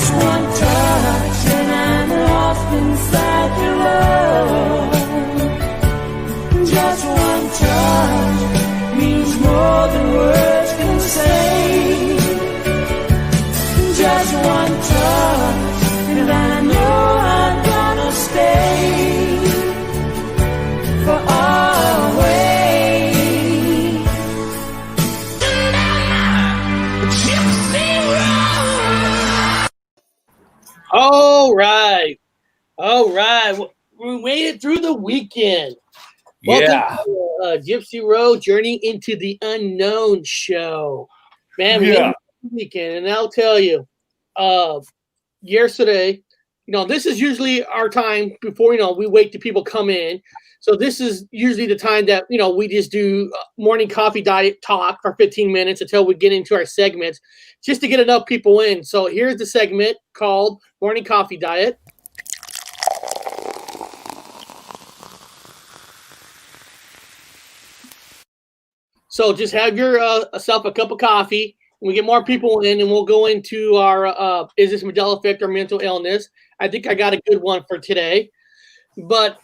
one touch and I'm lost inside your love. Just one touch means more than words can say. Just one touch and I know I'm gonna stay for always. Gypsy road. All right. We made it through the weekend. Welcome to Gypsy Road Journey into the Unknown show. Man, we made it through the weekend, and I'll tell you, yesterday, this is usually our time before, we wait till people come in. So this is usually the time that, we just do morning coffee diet talk for 15 minutes until we get into our segments, just to get enough people in. So here's the segment called Morning Coffee Diet. So just have yourself a cup of coffee. We get more people in, and we'll go into our is this Mandela effect or mental illness? I think I got a good one for today. But,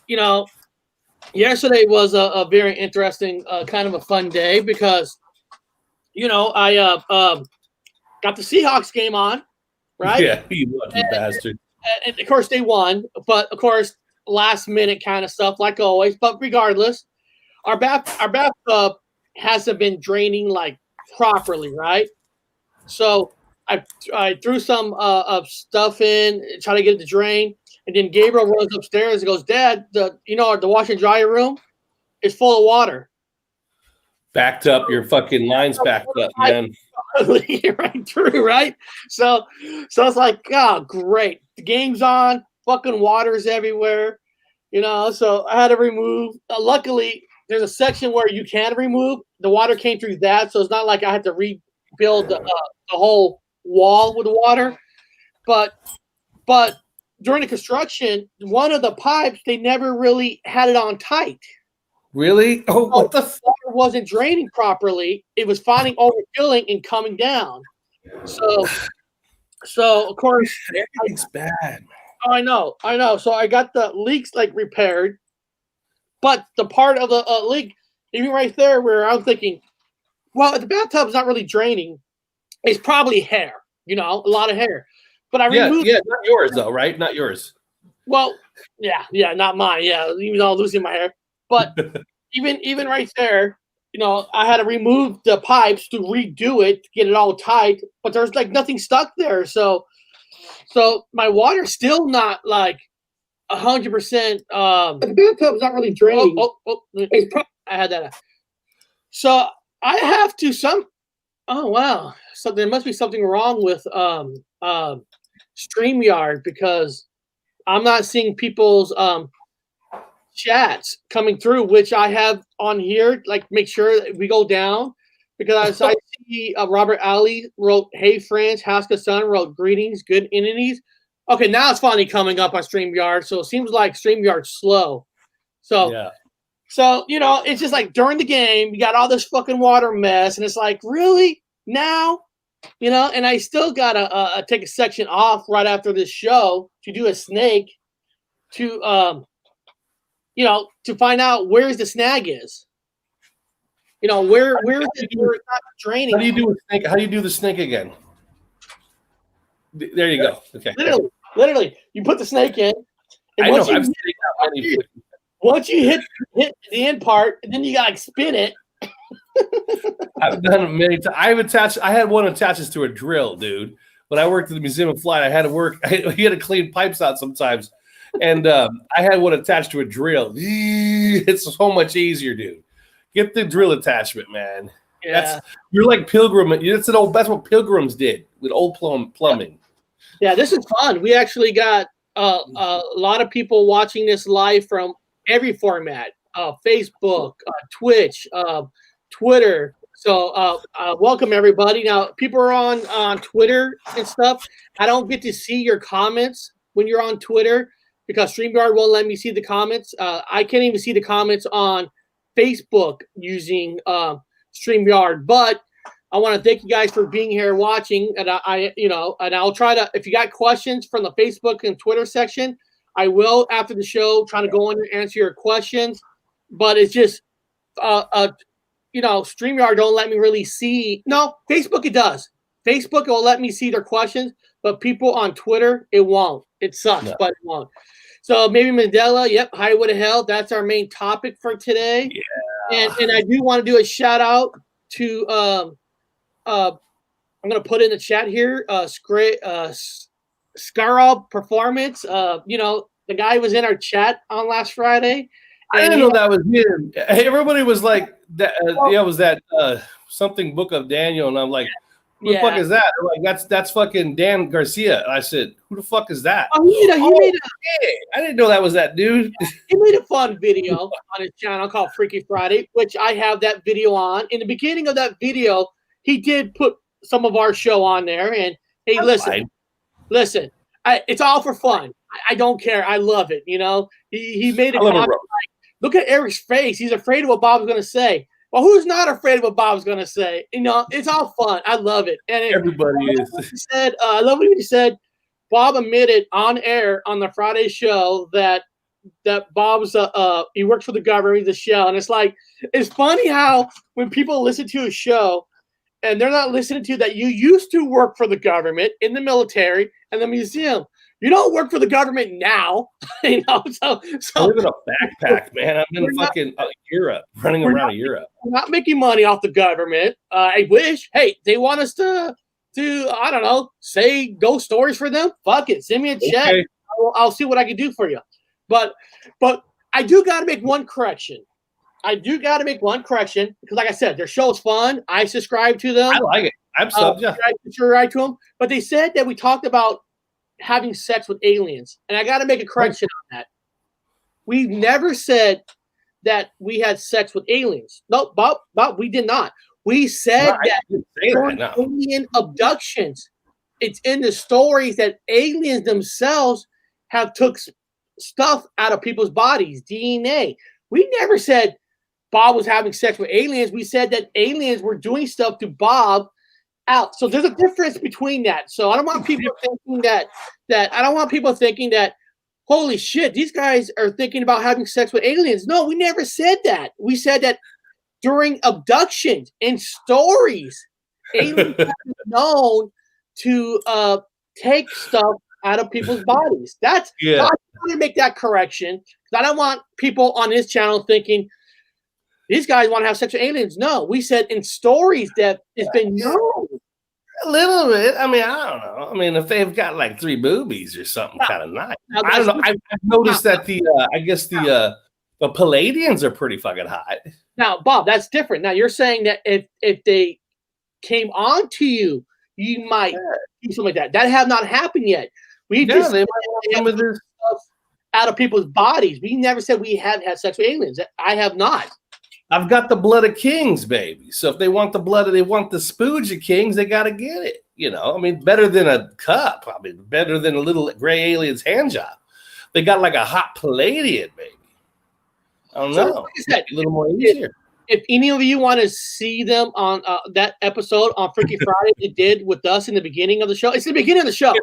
yesterday was a very interesting kind of a fun day because, I got the Seahawks game on, right? Yeah, you lucky bastard. And, of course, they won. But, of course, last minute kind of stuff, like always. But regardless, our bathtub hasn't been draining like properly, right? So I threw some stuff in, try to get it to drain, and then Gabriel runs upstairs and goes, "Dad, the wash and dryer room is full of water." Backed up, your fucking line's backed up, man. Right through, right? So it's like, oh, great. The game's on, fucking water's everywhere, so I had to remove. Luckily, there's a section where you can remove. The water came through that, so it's not like I had to rebuild the whole wall with water. But during the construction, one of the pipes, they never really had it on tight. Really? Oh, what the fuck? Water wasn't draining properly. It was finding overfilling and coming down. So of course, Everything's bad. Oh, I know. So I got the leaks repaired, but the part of the leak, even right there, where I'm thinking, well, if the bathtub's not really draining, it's probably hair. A lot of hair. But I removed. Yeah, not yours though, right? Not yours. Well, yeah, not mine. Yeah, even though I'm losing my hair, but even right there, I had to remove the pipes to redo it to get it all tight. But there's nothing stuck there, so my water's still not 100%. The bathtub's not really draining. I had that. So I have to Oh wow! So there must be something wrong with StreamYard because I'm not seeing people's chats coming through, which I have on here. Make sure that we go down because I see Robert Ali wrote, "Hey friends," Haska Sun wrote, "Greetings, good entities." Okay, now it's finally coming up on StreamYard, so it seems like StreamYard's slow. So yeah. So, it's just during the game, you got all this fucking water mess, and it's really? Now? And I still got to take a section off right after this show to do a snake to, to find out where's the snag is. Where is it where it's not draining? How do you do a snake? How do you do the snake again? There you go. Okay. Literally, you put the snake in. And once you hit the end part, and then you gotta spin it. I've done it many times. I had one attaches to a drill, dude. When I worked at the Museum of Flight, I had to work. You had to clean pipes out sometimes, and I had one attached to a drill. It's so much easier, dude. Get the drill attachment, man. Yeah. You're like pilgrim. That's what pilgrims did with old plumbing. Yeah, this is fun. We actually got a lot of people watching this live from every format, Facebook, Twitch, Twitter. So welcome everybody. Now people are on Twitter and stuff. I don't get to see your comments when you're on Twitter because StreamYard won't let me see the comments. I can't even see the comments on Facebook using StreamYard. But I want to thank you guys for being here watching. And and I'll try to, if you got questions from the Facebook and Twitter section, I will after the show try to go in and answer your questions. But it's just, StreamYard don't let me really see. No, Facebook it does. Facebook will let me see their questions, but people on Twitter, it won't. It sucks, but it won't. So maybe Mandela, yep, Highway to Hell. That's our main topic for today. Yeah. And I do want to do a shout out to I'm gonna put in the chat here, Scarab Performance. The guy was in our chat on last Friday. I didn't know that was him. Everybody was like, that was that something Book of Daniel, and I'm like, who the fuck is that? They're like, that's fucking Dan Garcia. And I said, who the fuck is that? Oh, I didn't know that was that dude. He made a fun video on his channel called Freaky Friday, which I have that video on. In the beginning of that video, he did put some of our show on there. And hey, listen, it's all for fun. I don't care. I love it. He made a comment like, look at Eric's face. He's afraid of what Bob's going to say. Well, who's not afraid of what Bob's going to say? It's all fun. I love it. And everybody is. I love what he said. Bob admitted on air on the Friday show that Bob's he works for the government, the shell. And it's funny how when people listen to a show and they're not listening to that you used to work for the government in the military and the museum. You don't work for the government now, So I live in a backpack, man. I'm in fucking Europe, running around Europe. We're not making money off the government. I wish. Hey, they want us to I don't know, say ghost stories for them. Fuck it, send me a check. Okay. I'll see what I can do for you. But I do got to make one correction. Because, like I said, their show's fun. I subscribe to them. I like it. I'm subscribed to them. But they said that we talked about having sex with aliens, and I got to make a correction on that. We never said that we had sex with aliens. No, Bob, we did not. We said that alien abductions. It's in the stories that aliens themselves have took stuff out of people's bodies, DNA. We never said Bob was having sex with aliens. We said that aliens were doing stuff to Bob out. So there's a difference between that. So I don't want people thinking that holy shit, these guys are thinking about having sex with aliens. No, we never said that. We said that during abductions and stories, aliens have been known to take stuff out of people's bodies. I want to make that correction because I don't want people on this channel thinking these guys want to have sex with aliens. No, we said in stories that it's been known. A little bit. I mean, I don't know. I mean, if they've got like 3 boobies or something, kind of nice. I don't know. I've noticed that the Palladians are pretty fucking hot. Now, Bob, that's different. Now you're saying that if they came on to you, you might do something like that. That have not happened yet. We just they might have some of this stuff out of people's bodies. We never said we have had sex with aliens. I have not. I've got the blood of kings, baby. So if they want the blood, they want the spooge of kings, they got to get it. I mean, better than a cup. I mean, better than a little gray alien's hand job. They got like a hot Palladian, baby. I don't know. Like I said, a little more easier. If any of you want to see them on that episode on Freaky Friday, they did with us in the beginning of the show. It's the beginning of the show.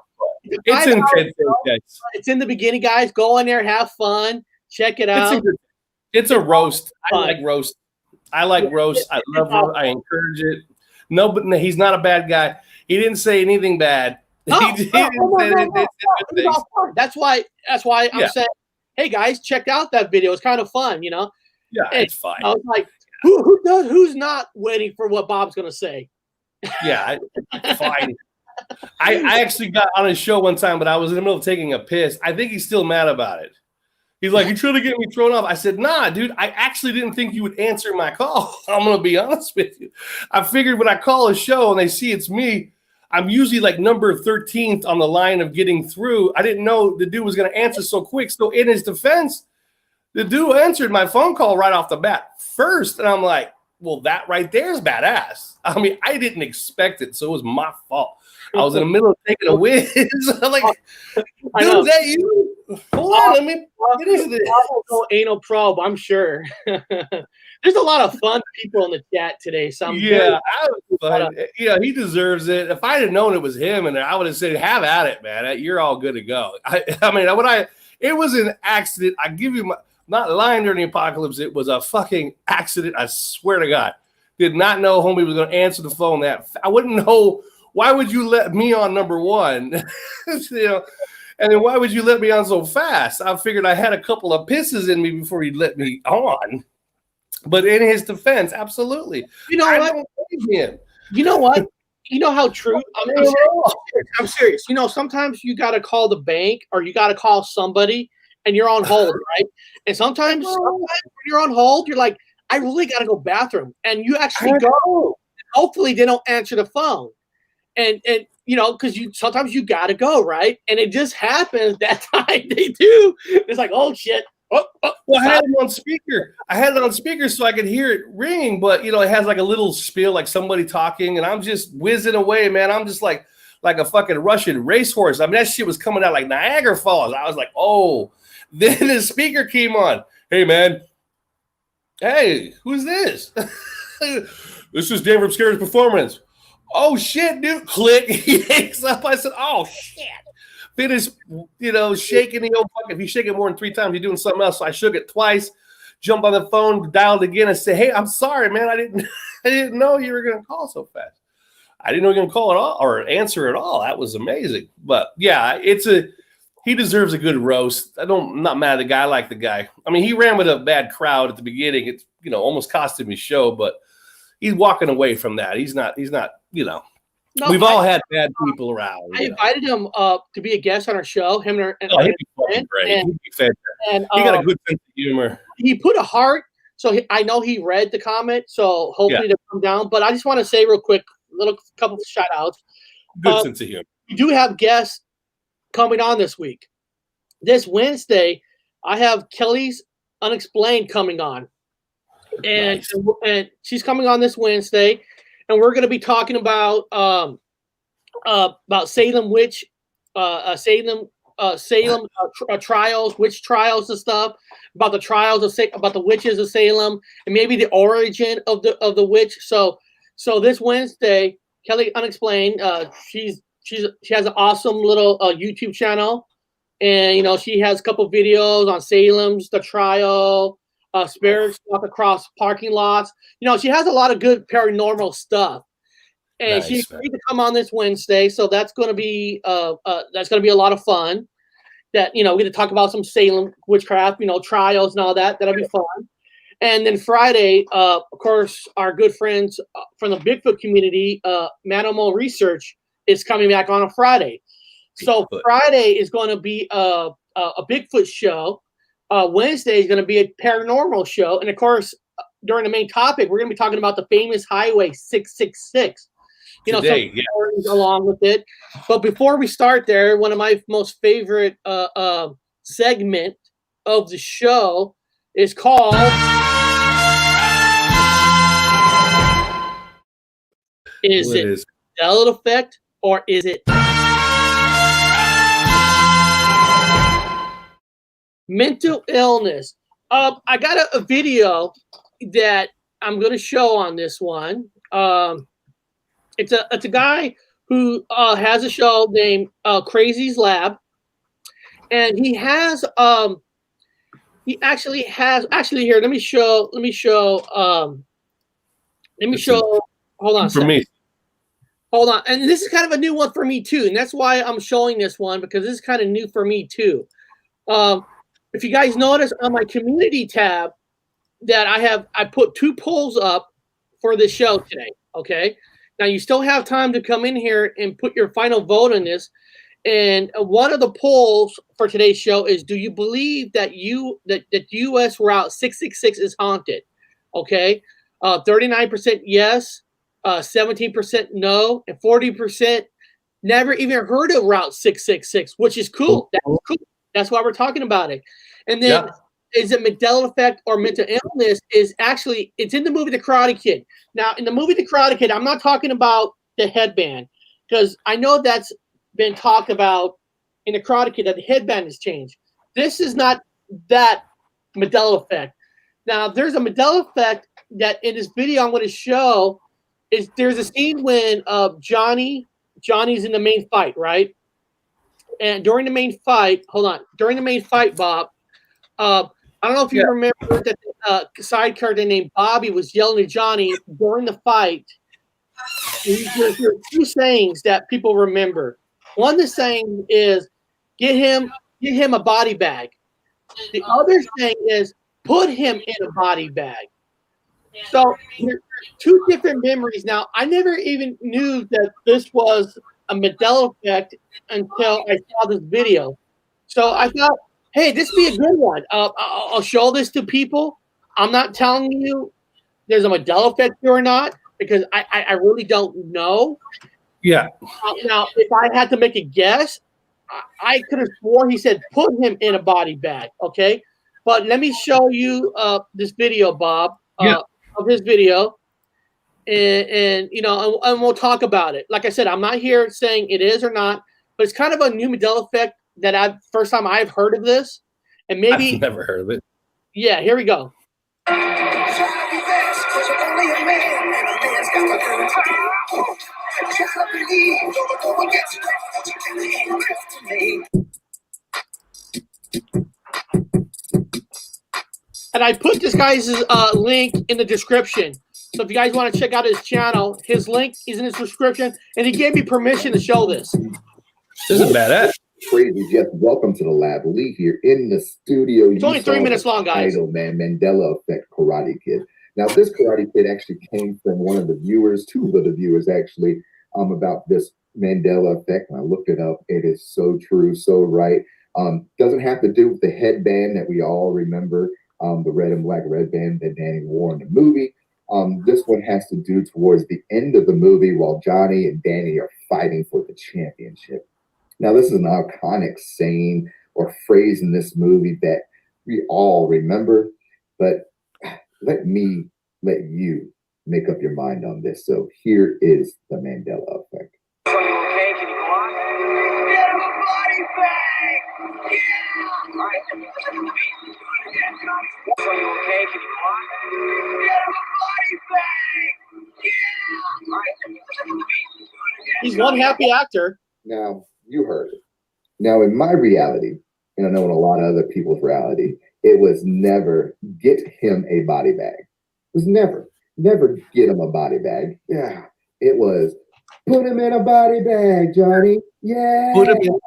It's intense, guys. It's in the beginning, guys. Go in there, have fun, check it out. It's a roast. I like roast. I like roast. I love it. I encourage it. No, but no, he's not a bad guy. He didn't say anything bad. That's why I'm saying, hey guys, check out that video. It's kind of fun, Yeah, it's fine. I was like, who's not waiting for what Bob's gonna say? Yeah, fine. I actually got on his show one time, but I was in the middle of taking a piss. I think he's still mad about it. He's like, you trying to get me thrown off? I said, nah, dude, I actually didn't think you would answer my call. I'm going to be honest with you. I figured when I call a show and they see it's me, I'm usually like number 13th on the line of getting through. I didn't know the dude was going to answer so quick. So in his defense, the dude answered my phone call right off the bat first. And I'm like, well, that right there is badass. I mean, I didn't expect it. So it was my fault. I was in the middle of taking a whiz. I'm like, dude, is that you? Hold on, let me get into this. No anal probe, I'm sure. There's a lot of fun people in the chat today. So he deserves it. If I had known it was him, and I would have said, "Have at it, man. You're all good to go." It was an accident. I give you not lying during the apocalypse. It was a fucking accident. I swear to God. Did not know homie was going to answer the phone. That I wouldn't know. Why would you let me on number one? And then why would you let me on so fast? I figured I had a couple of pisses in me before he'd let me on. But in his defense, absolutely. You know what? You know what? You know how true? I'm serious. Sometimes you got to call the bank or you got to call somebody and you're on hold, right? And sometimes when you're on hold, you're like, I really got to go bathroom. And you actually go. Hopefully they don't answer the phone. And because sometimes you got to go, right? And it just happens that time they do. It's like, oh, shit. Well, I had it on speaker. I had it on speaker so I could hear it ring, but it has like a little spiel, like somebody talking, and I'm just whizzing away, man. I'm just like a fucking Russian racehorse. I mean, that shit was coming out like Niagara Falls. I was like, oh. Then the speaker came on. Hey, man. Hey, who's this? This is Dave from Scared Performance. Oh shit, dude! Click. He hangs up. I said, "Oh shit!" Finished, shaking the old fucking. If you shake it more than 3 times, you're doing something else. So I shook it twice. Jumped on the phone, dialed again, and said, "Hey, I'm sorry, man. I didn't know you were gonna call so fast. I didn't know you were gonna call at all or answer at all. That was amazing." But yeah, he deserves a good roast. I'm not mad at the guy. I like the guy. I mean, he ran with a bad crowd at the beginning. It's almost cost him his show, but he's walking away from that. He's not. No, we've all had bad people around. I invited him to be a guest on our show. Him and he'd be fucking great. He'd be fantastic. And he got a good sense of humor. He put a heart, so I know he read the comment. So hopefully they'll come down. But I just want to say real quick, couple of shout outs. Good sense of humor. We do have guests coming on this week. This Wednesday, I have Kelly's Unexplained coming on, and she's coming on this Wednesday. And we're going to be talking about Salem witch, Salem trials, witch trials and stuff. About the trials of about the witches of Salem, and maybe the origin of the witch. So this Wednesday, Kelly Unexplained. She has an awesome little YouTube channel, and she has a couple videos on Salem's the trial. Spirits walk across parking lots. She has a lot of good paranormal stuff, and she's free to come on this Wednesday. So that's going to be a lot of fun. That we're going to talk about some Salem witchcraft, trials and all that. That'll be fun. And then Friday, of course, our good friends from the Bigfoot community, Manimal Research, is coming back on a Friday. So Friday is going to be a Bigfoot show. Wednesday is going to be a paranormal show. And of course, during the main topic, we're going to be talking about the famous Highway 666. Today, stories along with it. But before we start there, one of my most favorite segment of the show is called Is it Mandela effect or is it mental illness? I got a video that I'm going to show on this one. It's a guy who has a show named Crazy's Lab, and he has here. Let me show. Hold on. For me. Hold on. And this is kind of a new one for me too, and that's why I'm showing this one, because this is kind of new for me too. If you guys notice on my community tab that I put 2 polls up for this show today. Okay. Now you still have time to come in here and put your final vote on this. And one of the polls for today's show is: do you believe that that U.S. Route 666 is haunted? Okay. 39% yes, 17% no, and 40% never even heard of Route 666, which is cool. That's cool. That's why we're talking about it. And then is it Mandela effect or mental illness? It's in the movie The Karate Kid. Now, in the movie The Karate Kid, I'm not talking about the headband, because I know that's been talked about in The Karate Kid, that the headband has changed. this is not that Mandela effect. Now, there's a Mandela effect that in this video I'm going to show is there's a scene when Johnny's in the main fight, right? And during the main fight, Bob, I don't know if you remember that the side character named Bobby was yelling at Johnny during the fight. There's two sayings that people remember. One, the saying is, get him a body bag. The other saying is, put him in a body bag. So there's two different memories. Now, I never even knew that this was a Mandela effect until I saw this video. So I thought, hey, this would be a good one. I'll show this to people. I'm not telling you there's a Mandela effect here or not, because I really don't know. Yeah. Now, if I had to make a guess, I could have sworn he said put him in a body bag. Okay, but let me show you this video, Bob, of his video, and you know, and we'll talk about it. Like I said, I'm not here saying it is or not, but it's kind of a new Mandela effect that first time I've heard of this, and maybe I've never heard of it. Yeah, here we go. And I put this guy's link in the description. So if you guys want to check out his channel, his link is in his description. And he gave me permission to show this. This is badass. Crazy Jeff, welcome to the lab. Lee here in the studio. It's only 3 minutes long, guys. Title, man, Mandela Effect Karate Kid. Now, this Karate Kid actually came from one of the viewers, two of the viewers actually, about this Mandela Effect. And I looked it up. It is so true, so right. Doesn't have to do with the headband that we all remember, the red and black red band that Danny wore in the movie. This one has to do towards the end of the movie while Johnny and Danny are fighting for the championship. Now, this is an iconic saying or phrase in this movie that we all remember, but let you make up your mind on this. So here is the Mandela effect. Are you okay? Can you go on? Get him a body bag! Yeah! All right. Are you okay? Can you go on? Get him a body bag! Yeah! All right. He's one happy actor. Now, you heard it. Now, in my reality, and I know in a lot of other people's reality, it was never get him a body bag. It was never get him a body bag. Yeah. It was put him in a body bag, Johnny. Yeah. Put him in.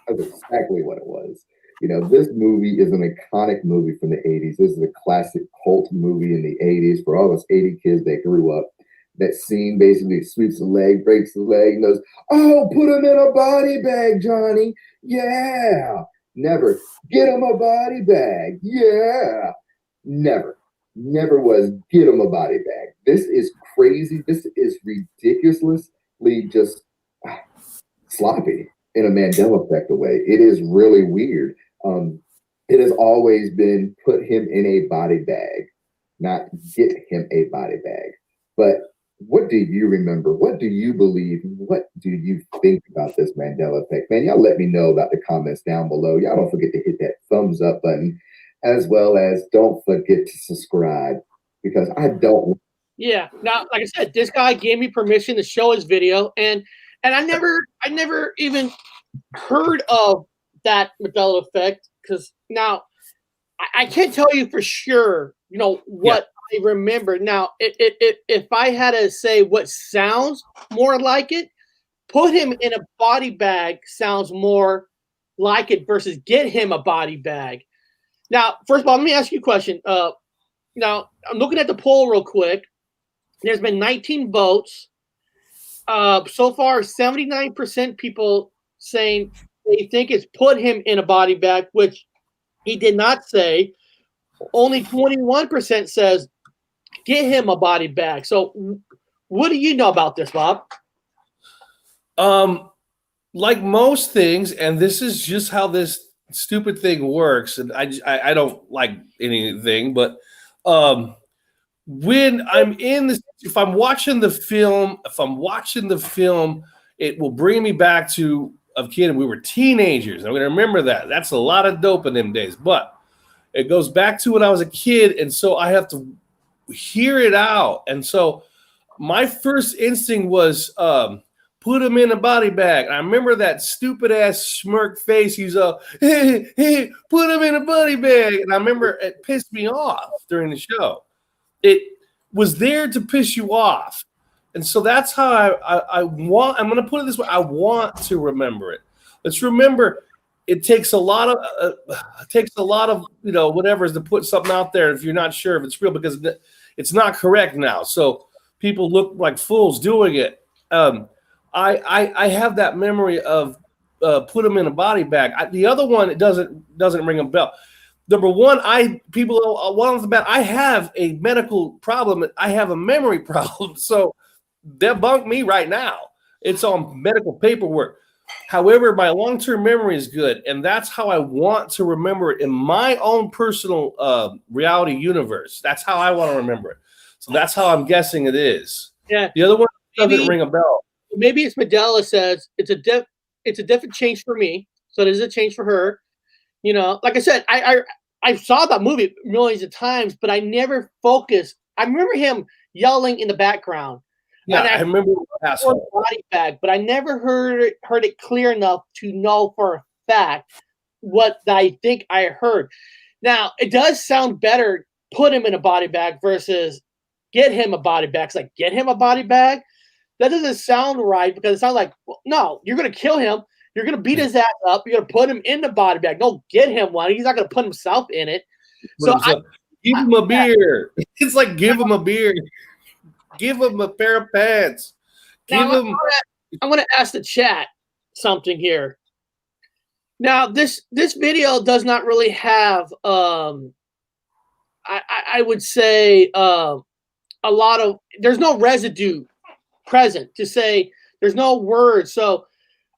That's exactly what it was. You know, this movie is an iconic movie from the 80s. This is a classic cult movie in the 80s for all us 80 kids that grew up. That scene basically sweeps the leg, breaks the leg, and goes, oh, put him in a body bag, Johnny. Yeah. Never. Get him a body bag. Yeah. Never was get him a body bag. This is crazy. This is ridiculously just sloppy in a Mandela effect way. It is really weird. It has always been put him in a body bag, not get him a body bag. But what do you remember? What do you believe? What do you think about this Mandela effect? Man, y'all let me know about the comments down below. Y'all don't forget to hit that thumbs up button, as well as don't forget to subscribe, because I don't. Yeah. Now, like I said, this guy gave me permission to show his video, and I never even heard of that Mandela effect, because now I can't tell you for sure, you know, what I remember. Now, if I had to say what sounds more like it, put him in a body bag sounds more like it versus get him a body bag. Now, first of all, let me ask you a question. Now, I'm looking at the poll real quick. There's been 19 votes. So far, 79% people saying they think it's put him in a body bag, which he did not say. Only 21% says get him a body bag. So what do you know about this, Bob? Like most things, and this is just how this stupid thing works, and I don't like anything, but when I'm in this, if I'm watching the film, it will bring me back to of kid, and we were teenagers. I'm going to remember that. That's a lot of dope in them days. But it goes back to when I was a kid, and so I have to hear it out. And so my first instinct was put him in a body bag. I remember that stupid ass smirk face. He's hey, put him in a body bag. And I remember it pissed me off during the show. It was there to piss you off. And so that's how I want, I'm going to put it this way. I want to remember it. Let's remember it takes a lot of, you know, whatever is to put something out there if you're not sure if it's real, because it's not correct now. So people look like fools doing it. I have that memory of put them in a body bag. The other one, it doesn't ring a bell. Number one, people off the bat, I have a medical problem. I have a memory problem. So debunk me right now. It's on medical paperwork. However, my long-term memory is good, and that's how I want to remember it in my own personal reality universe. That's how I want to remember it. So that's how I'm guessing it is. Yeah. The other one doesn't ring a bell. Maybe it's Mandela says it's a definite change for me. So it is a change for her. You know, like I said, I saw that movie millions of times, but I never focused. I remember him yelling in the background. Yeah, I remember body bag, but I never heard it clear enough to know for a fact what I think I heard. Now, it does sound better, put him in a body bag versus get him a body bag. It's like, get him a body bag? That doesn't sound right, because it sounds like, well, no, you're going to kill him. You're going to beat his ass up. You're going to put him in the body bag. Don't get him one. He's not going to put himself in it. So give him a beer. It's like, give him a beer. Give him a pair of pants. I'm going to ask the chat something here. Now, this video does not really have, I would say, a lot of, there's no residue present to say, there's no words. So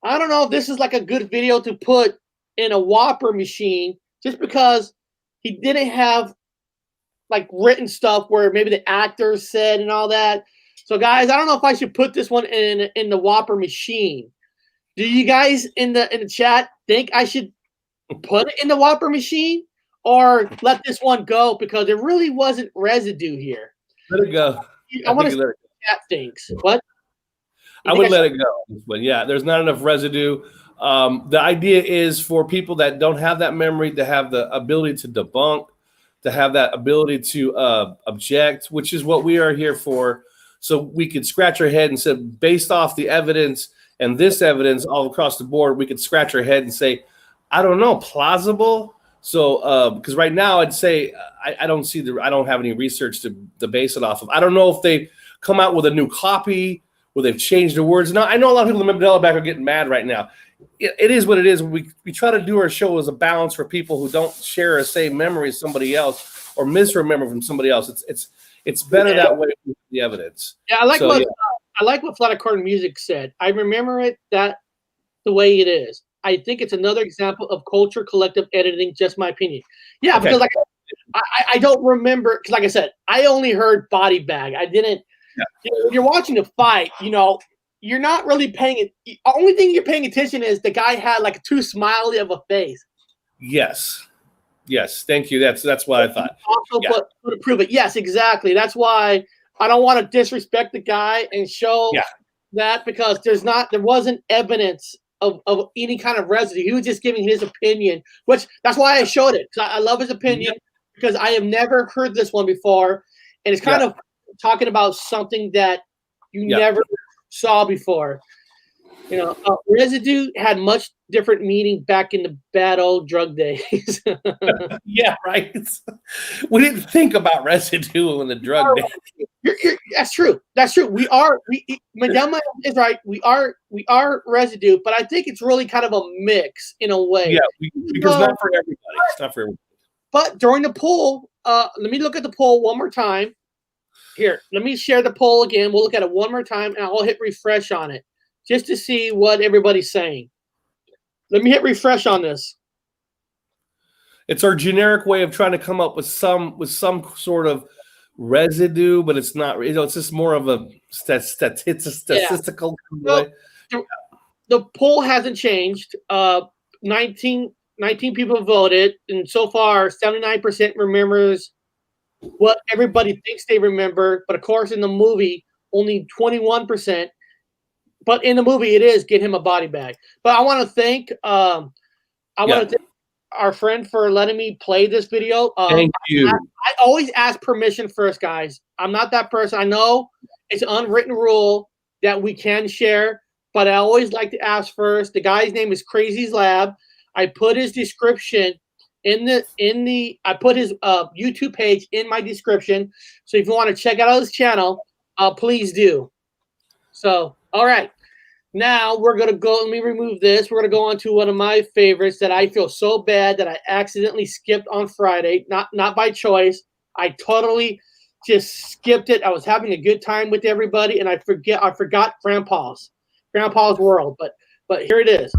I don't know if this is like a good video to put in a Whopper machine, just because he didn't have like written stuff where maybe the actors said and all that. So guys, I don't know if I should put this one in the Whopper machine. Do you guys in the chat think I should put it in the Whopper machine, or let this one go because there really wasn't residue here? Let it go. I want to see what the chat thinks. What? I would let it go. But yeah, there's not enough residue. The idea is for people that don't have that memory to have the ability to debunk, to have that ability to object, which is what we are here for. So we could scratch our head and say, based off the evidence and this evidence all across the board, we could scratch our head and say, I don't know, plausible. So because right now I'd say I don't have any research to base it off of. I don't know if they come out with a new copy where they've changed the words. Now, I know a lot of people in the Mandela back are getting mad right now. It is what it is. We try to do our show as a balance for people who don't share the same memory as somebody else or misremember from somebody else. It's better that way with the evidence. Yeah, I like what Flat Accord Music said. I remember it the way it is. I think it's another example of culture collective editing, just my opinion. Yeah, okay. Because like I don't remember, because like I said, I only heard body bag. I didn't. Yeah. When you're watching the fight, you know, you're not really paying it. The only thing you're paying attention is the guy had like too smiley of a face. Yes. Thank you. That's what I thought. Also, but to prove it, yes, exactly. That's why I don't want to disrespect the guy and show that, because there wasn't evidence of any kind of residue. He was just giving his opinion, which that's why I showed it. I love his opinion because I have never heard this one before, and it's kind of talking about something that you never saw before. You know, residue had much different meaning back in the bad old drug days. Yeah, right. We didn't think about residue in the drug days. That's true. Mandela is right. We are residue, but I think it's really kind of a mix in a way. Yeah, because not for everybody. It's not for everybody. But during the poll, let me look at the poll one more time. Here, let me share the poll again. We'll look at it one more time, and I'll hit refresh on it just to see what everybody's saying. Let me hit refresh on this. It's our generic way of trying to come up with some sort of residue, but it's not. You know, it's just more of a statistical way. the poll hasn't changed. 19 people voted, and so far 79% remembers what everybody thinks they remember. But of course, in the movie, only 21%. But in the movie, it is get him a body bag. But I want to thank want to thank our friend for letting me play this video. Thank you. I always ask permission first, guys. I'm not that person. I know it's an unwritten rule that we can share, but I always like to ask first. The guy's name is Crazy's Lab. I put his description I put his YouTube page in my description. So if you want to check out his channel, please do. So, all right. Now we're going to go, let me remove this. We're going to go on to one of my favorites that I feel so bad that I accidentally skipped on Friday. Not by choice. I totally just skipped it. I was having a good time with everybody, and I forgot Grandpa's World. But here it is.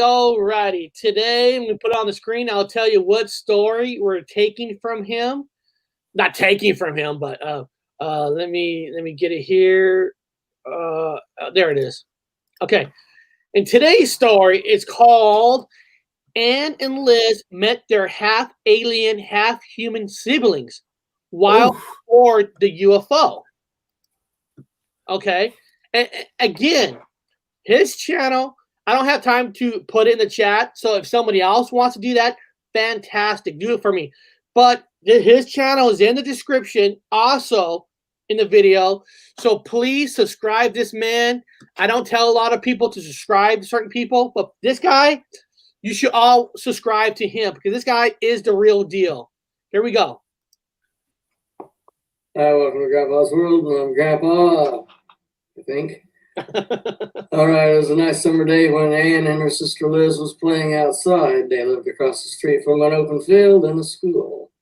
Alrighty. Today I'm gonna put it on the screen. I'll tell you what story we're taking from him. Not taking from him, but let me get it here. There it is. Okay. And today's story is called Anne and Liz Met Their Half Alien, Half Human Siblings while aboard the UFO. Okay. And again, his channel, I don't have time to put it in the chat. So if somebody else wants to do that, fantastic. Do it for me. But his channel is in the description, also in the video. So please subscribe this man. I don't tell a lot of people to subscribe to certain people, but this guy, you should all subscribe to him because this guy is the real deal. Here we go. Hi, welcome to Grandpa's World. I'm Grandpa, I think. All right, it was a nice summer day when Anne and her sister Liz was playing outside. They lived across the street from an open field and a school.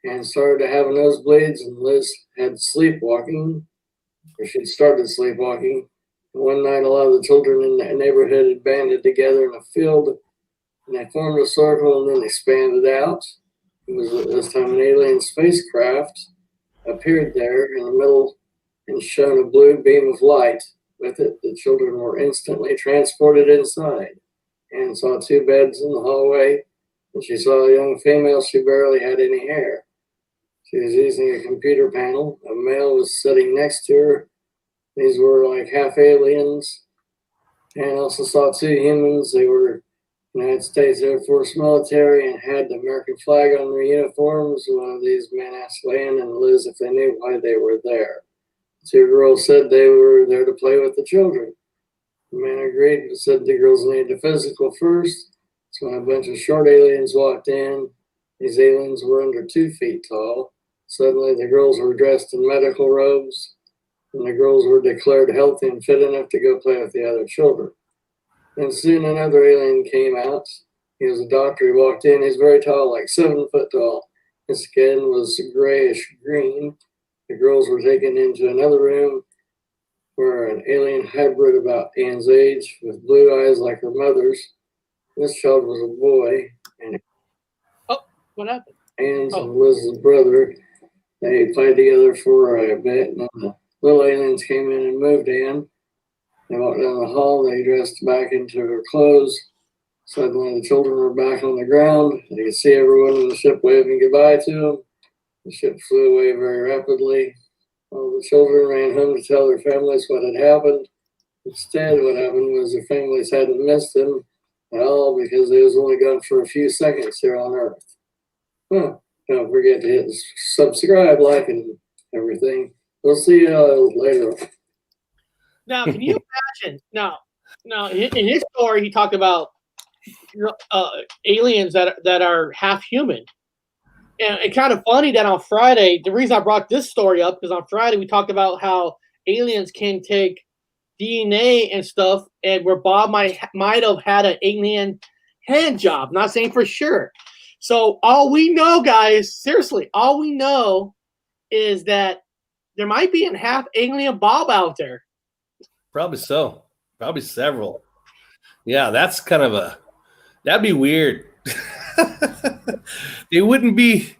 Anne started to have nosebleeds, and Liz had sleepwalking, or she'd started sleepwalking. One night, a lot of the children in the neighborhood had banded together in a field, and they formed a circle and then expanded out. It was at this time an alien spacecraft appeared there in the middle and shone a blue beam of light. With it, the children were instantly transported inside. Anne saw two beds in the hallway, and she saw a young female. She barely had any hair. She was using a computer panel. A male was sitting next to her. These were like half aliens. Anne also saw two humans. They were United States Air Force military and had the American flag on their uniforms. One of these men asked Anne and Liz if they knew why they were there. Two girls said they were there to play with the children. The man agreed, but said the girls needed the physical first. So when a bunch of short aliens walked in, these aliens were under 2 feet tall. Suddenly the girls were dressed in medical robes, and the girls were declared healthy and fit enough to go play with the other children. And soon another alien came out. He was a doctor. He walked in. He's very tall, like 7 foot tall. His skin was grayish green. The girls were taken into another room where an alien hybrid about Anne's age with blue eyes like her mother's. This child was a boy, and what happened? Anne's and Liz's brother. They played together for a bit, and then the little aliens came in and moved Anne. They walked down the hall. They dressed back into her clothes. Suddenly, the children were back on the ground. They could see everyone in the ship waving goodbye to them. The ship flew away very rapidly. All the children ran home to tell their families what had happened. Instead, what happened was their families hadn't missed them at all because they was only gone for a few seconds here on Earth. Don't forget to hit subscribe, like, and everything. We'll see you later. Now, can you imagine? Now, in his story, he talked about aliens that are half human. And it's kind of funny that on Friday, the reason I brought this story up, because on Friday we talked about how aliens can take DNA and stuff, and where Bob might have had an alien hand job. Not saying for sure. So all we know, guys, seriously, all we know is that there might be a half alien Bob out there. Probably so. Probably several. Yeah, that's kind of that'd be weird. They wouldn't be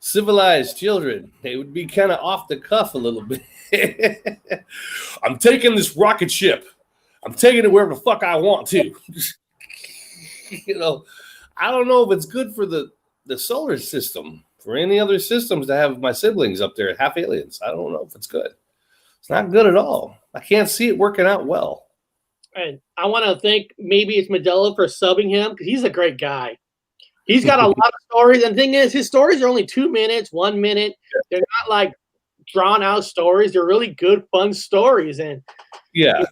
civilized children. They would be kind of off the cuff a little bit. I'm taking this rocket ship. I'm taking it wherever the fuck I want to. I don't know if it's good for the solar system, for any other systems to have my siblings up there, half aliens. I don't know if it's good. It's not good at all. I can't see it working out well. And I want to thank maybe it's Mandela for subbing him because he's a great guy. He's got a lot of stories. And the thing is, his stories are only 2 minutes, 1 minute. They're not like drawn out stories. They're really good, fun stories. And yeah.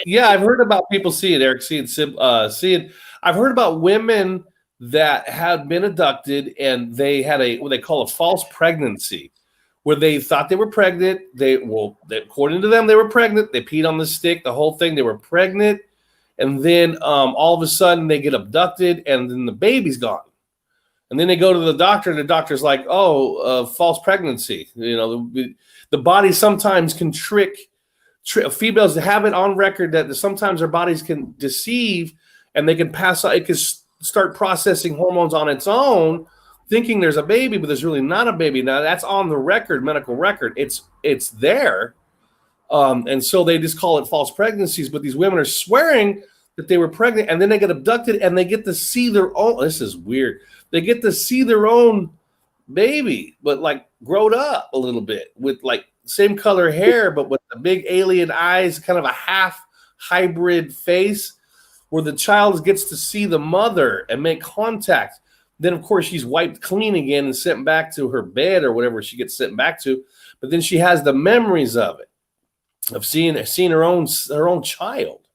Yeah, I've heard about people seeing Eric, seeing. I've heard about women that had been abducted and they had what they call a false pregnancy, where they thought they were pregnant. According to them, they were pregnant. They peed on the stick, the whole thing. They were pregnant, and then all of a sudden they get abducted, and then the baby's gone. And then they go to the doctor, and the doctor's like, "Oh, false pregnancy." The body sometimes can trick females. Have it on record that sometimes their bodies can deceive, and they can pass out. It can start processing hormones on its own, thinking there's a baby, but there's really not a baby. Now that's on the record, medical record. It's there, and so they just call it false pregnancies. But these women are swearing that they were pregnant, and then they get abducted, and they get to see their own. This is weird. They get to see their own baby, but like growed up a little bit with like same color hair, but with the big alien eyes, kind of a half hybrid face, where the child gets to see the mother and make contact. Then, of course, she's wiped clean again and sent back to her bed or whatever she gets sent back to. But then she has the memories of it, of seeing her own child.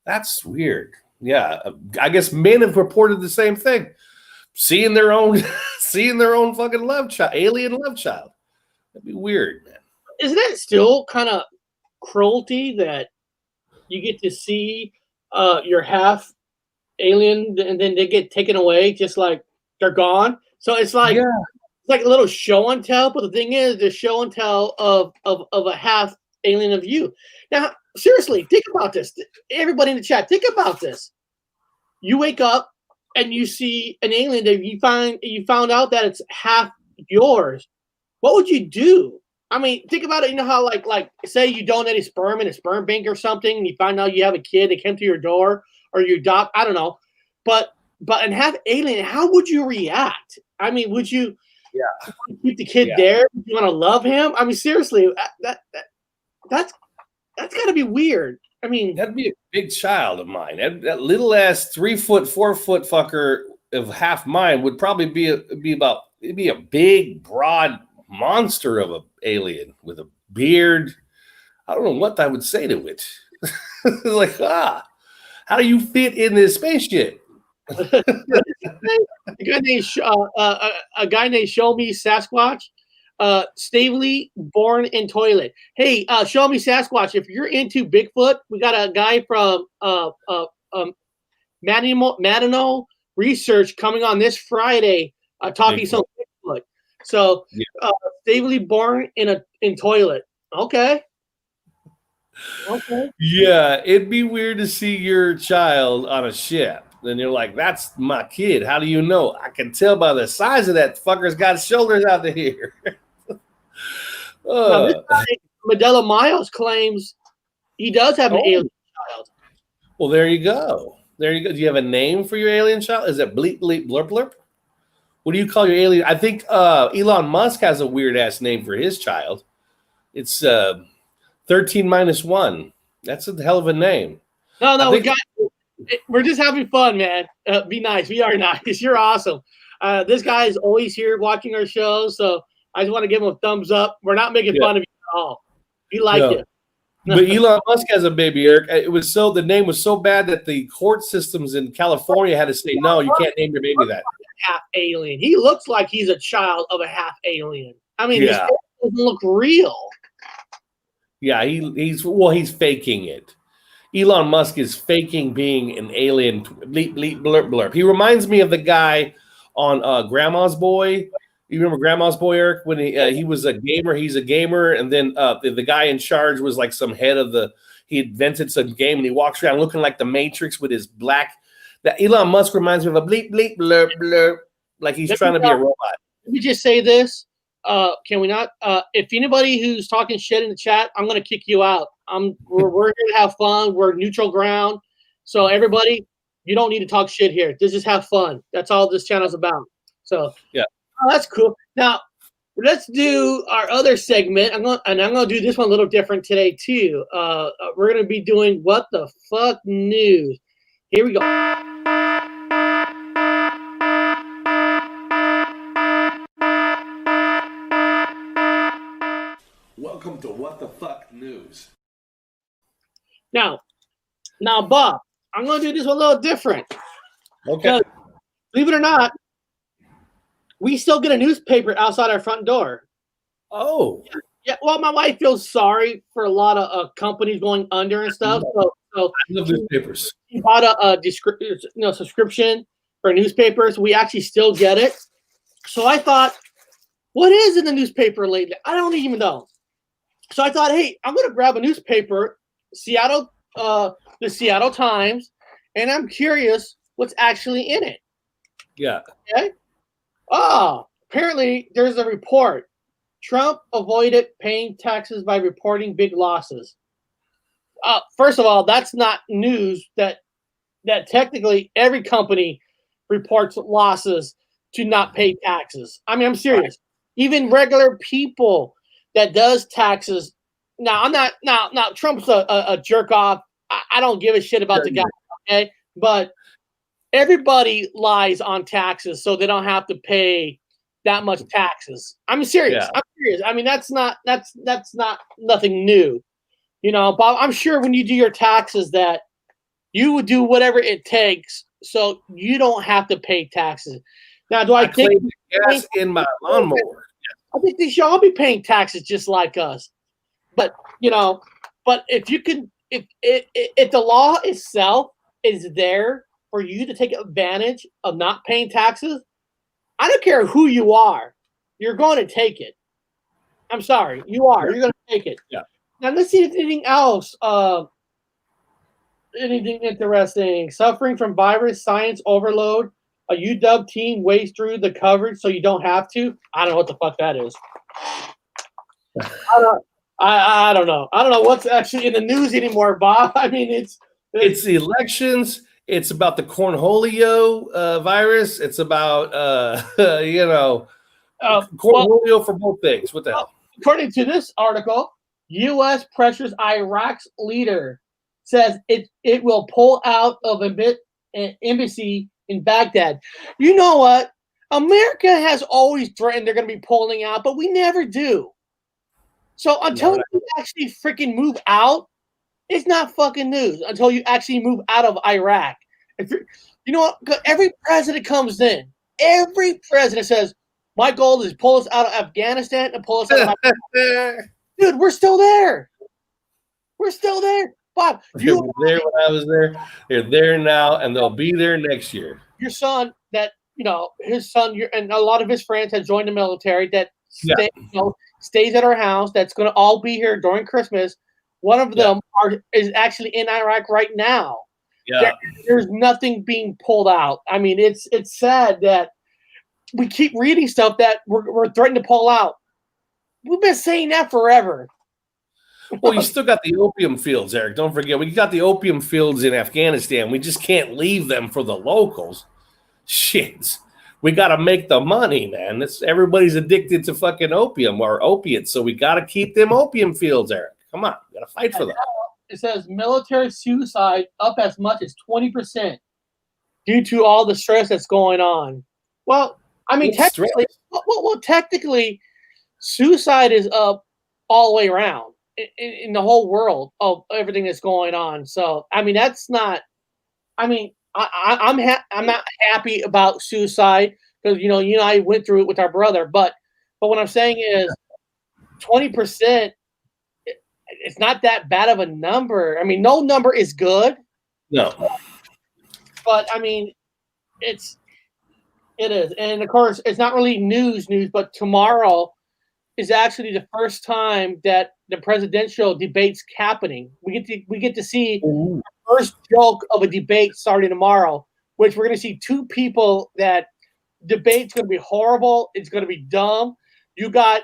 That's weird. Yeah, I guess men have reported the same thing, seeing their own fucking love child, alien love child. That'd be weird, man. Isn't that still kind of cruelty that you get to see your half alien and then they get taken away just like they're gone? So it's like it's like a little show and tell, but the thing is the show and tell of a half alien of you. Now, seriously, think about this. Everybody in the chat, think about this. You wake up and you see an alien that you found out that it's half yours. What would you do? I mean, think about it. You know how like say you donate a sperm in a sperm bank or something, and you find out you have a kid that came to your door, or you adopt. I don't know, but and have alien. How would you react? I mean, would you keep the kid there? Would you want to love him? I mean, seriously, that's got to be weird. I mean, that'd be a big child of mine. That little ass 3 foot, 4 foot fucker of half mine would probably be a big, broad monster of an alien with a beard. I don't know what I would say to it. Like, how do you fit in this spaceship? a guy named Show Me Sasquatch, Stavely Born in Toilet. Hey, Show Me Sasquatch, if you're into Bigfoot, we got a guy from Madino Research coming on this Friday talking some Bigfoot. So, Stavely Born in Toilet. Okay. Yeah, it'd be weird to see your child on a ship. Then you're like, that's my kid. How do you know? I can tell by the size of that fucker's got shoulders out to here. Now, this guy, Mandela Miles, claims he does have an alien child. Well, there you go. Do you have a name for your alien child? Is it bleep, bleep, blurp, blurp? What do you call your alien? I think Elon Musk has a weird-ass name for his child. It's 13 minus 1. That's a hell of a name. No, we're just having fun, man. Be nice. We are nice. You're awesome. This guy is always here watching our shows, so I just want to give him a thumbs up. We're not making fun of you at all. We like it. But Elon Musk has a baby, Eric. The name was so bad that the court systems in California had to say, no, you can't name your baby that. Half alien. He looks like he's a child of a half alien. I mean, this doesn't look real. Yeah, he's faking it. Elon Musk is faking being an alien. Bleep, bleep, blurp, blurp. He reminds me of the guy on Grandma's Boy. You remember Grandma's Boy, Eric, when he was a gamer? He's a gamer, and then the guy in charge was like some head of the. He invented some game, and he walks around looking like the Matrix with his black. That Elon Musk reminds me of a bleep bleep blur blur, like he's trying to be a robot. Let me just say this. Can we not? If anybody who's talking shit in the chat, I'm gonna kick you out. We're here to have fun. We're neutral ground. So everybody, you don't need to talk shit here. This is have fun. That's all this channel's about. So yeah, that's cool. Now let's do our other segment. I'm gonna do this one a little different today too. We're gonna be doing what the fuck news. Here we go. Welcome to What the Fuck News. Now, Bob, I'm going to do this one a little different. Okay. Believe it or not, we still get a newspaper outside our front door. Oh. Yeah. Well, my wife feels sorry for a lot of companies going under and stuff. So I love newspapers. She bought a subscription for newspapers. We actually still get it. So I thought, what is in the newspaper lately? I don't even know. So I thought, hey, I'm going to grab a newspaper, the Seattle Times, and I'm curious what's actually in it. Yeah. Okay. Oh, apparently there's a report. Trump avoided paying taxes by reporting big losses. First of all, that's not news that technically every company reports losses to not pay taxes. I mean, I'm serious. Right. Even regular people that does taxes. Now, I'm not. Now, Trump's a jerk off. I don't give a shit about the guy. Okay, but everybody lies on taxes, so they don't have to pay that much taxes. I'm serious. Yeah. I'm serious. I mean, that's not nothing new. You know, Bob. I'm sure when you do your taxes, that you would do whatever it takes so you don't have to pay taxes. Now, do I think gas in my lawnmower? I think they should all be paying taxes just like us. But, you know, if you can, if the law itself is there for you to take advantage of not paying taxes, I don't care who you are, you're going to take it. I'm sorry, you are. You're going to take it. Yeah. Now, let's see if anything else. Anything interesting. Suffering from virus science overload. A UW team weighs through the coverage so you don't have to. I don't know what the fuck that is. I don't know. I don't know what's actually in the news anymore, Bob. I mean, it's the elections. It's about the cornholio virus. It's about cornholio for both things. What the hell? According to this article, U.S. pressures Iraq's leader, says it will pull out of an embassy in Baghdad. You know what? America has always threatened they're going to be pulling out, but we never do. So until you actually freaking move out, it's not fucking news. Until you actually move out of Iraq. You know what? Every president comes in. Every president says, my goal is pull us out of Afghanistan and pull us out of Dude, we're still there. We're still there. Bob, you were there when I was there. They're there now, and they'll be there next year. Your son, his son, and a lot of his friends have joined the military. That stays at our house. That's going to all be here during Christmas. One of them is actually in Iraq right now. Yeah, there's nothing being pulled out. I mean, it's sad that we keep reading stuff that we're threatened to pull out. We've been saying that forever. Well, you still got the opium fields, Eric. Don't forget, we got the opium fields in Afghanistan. We just can't leave them for the locals. Shit. We got to make the money, man. Everybody's addicted to fucking opium or opiates, so we got to keep them opium fields, Eric. Come on. We got to fight for them. It says military suicide up as much as 20% due to all the stress that's going on. Well, I mean, technically, suicide is up all the way around. In the whole world of everything that's going on. So, I mean, that's not, I mean, I'm not happy about suicide because, you and I went through it with our brother, but what I'm saying is 20%, it's not that bad of a number. I mean, no number is good. No. But I mean, it's It is, and of course, it's not really news, but tomorrow is actually the first time that the presidential debate's happening. We get to see Ooh. the first joke of a debate starting tomorrow, which we're going to see two people that debate's going to be horrible. It's going to be dumb. You got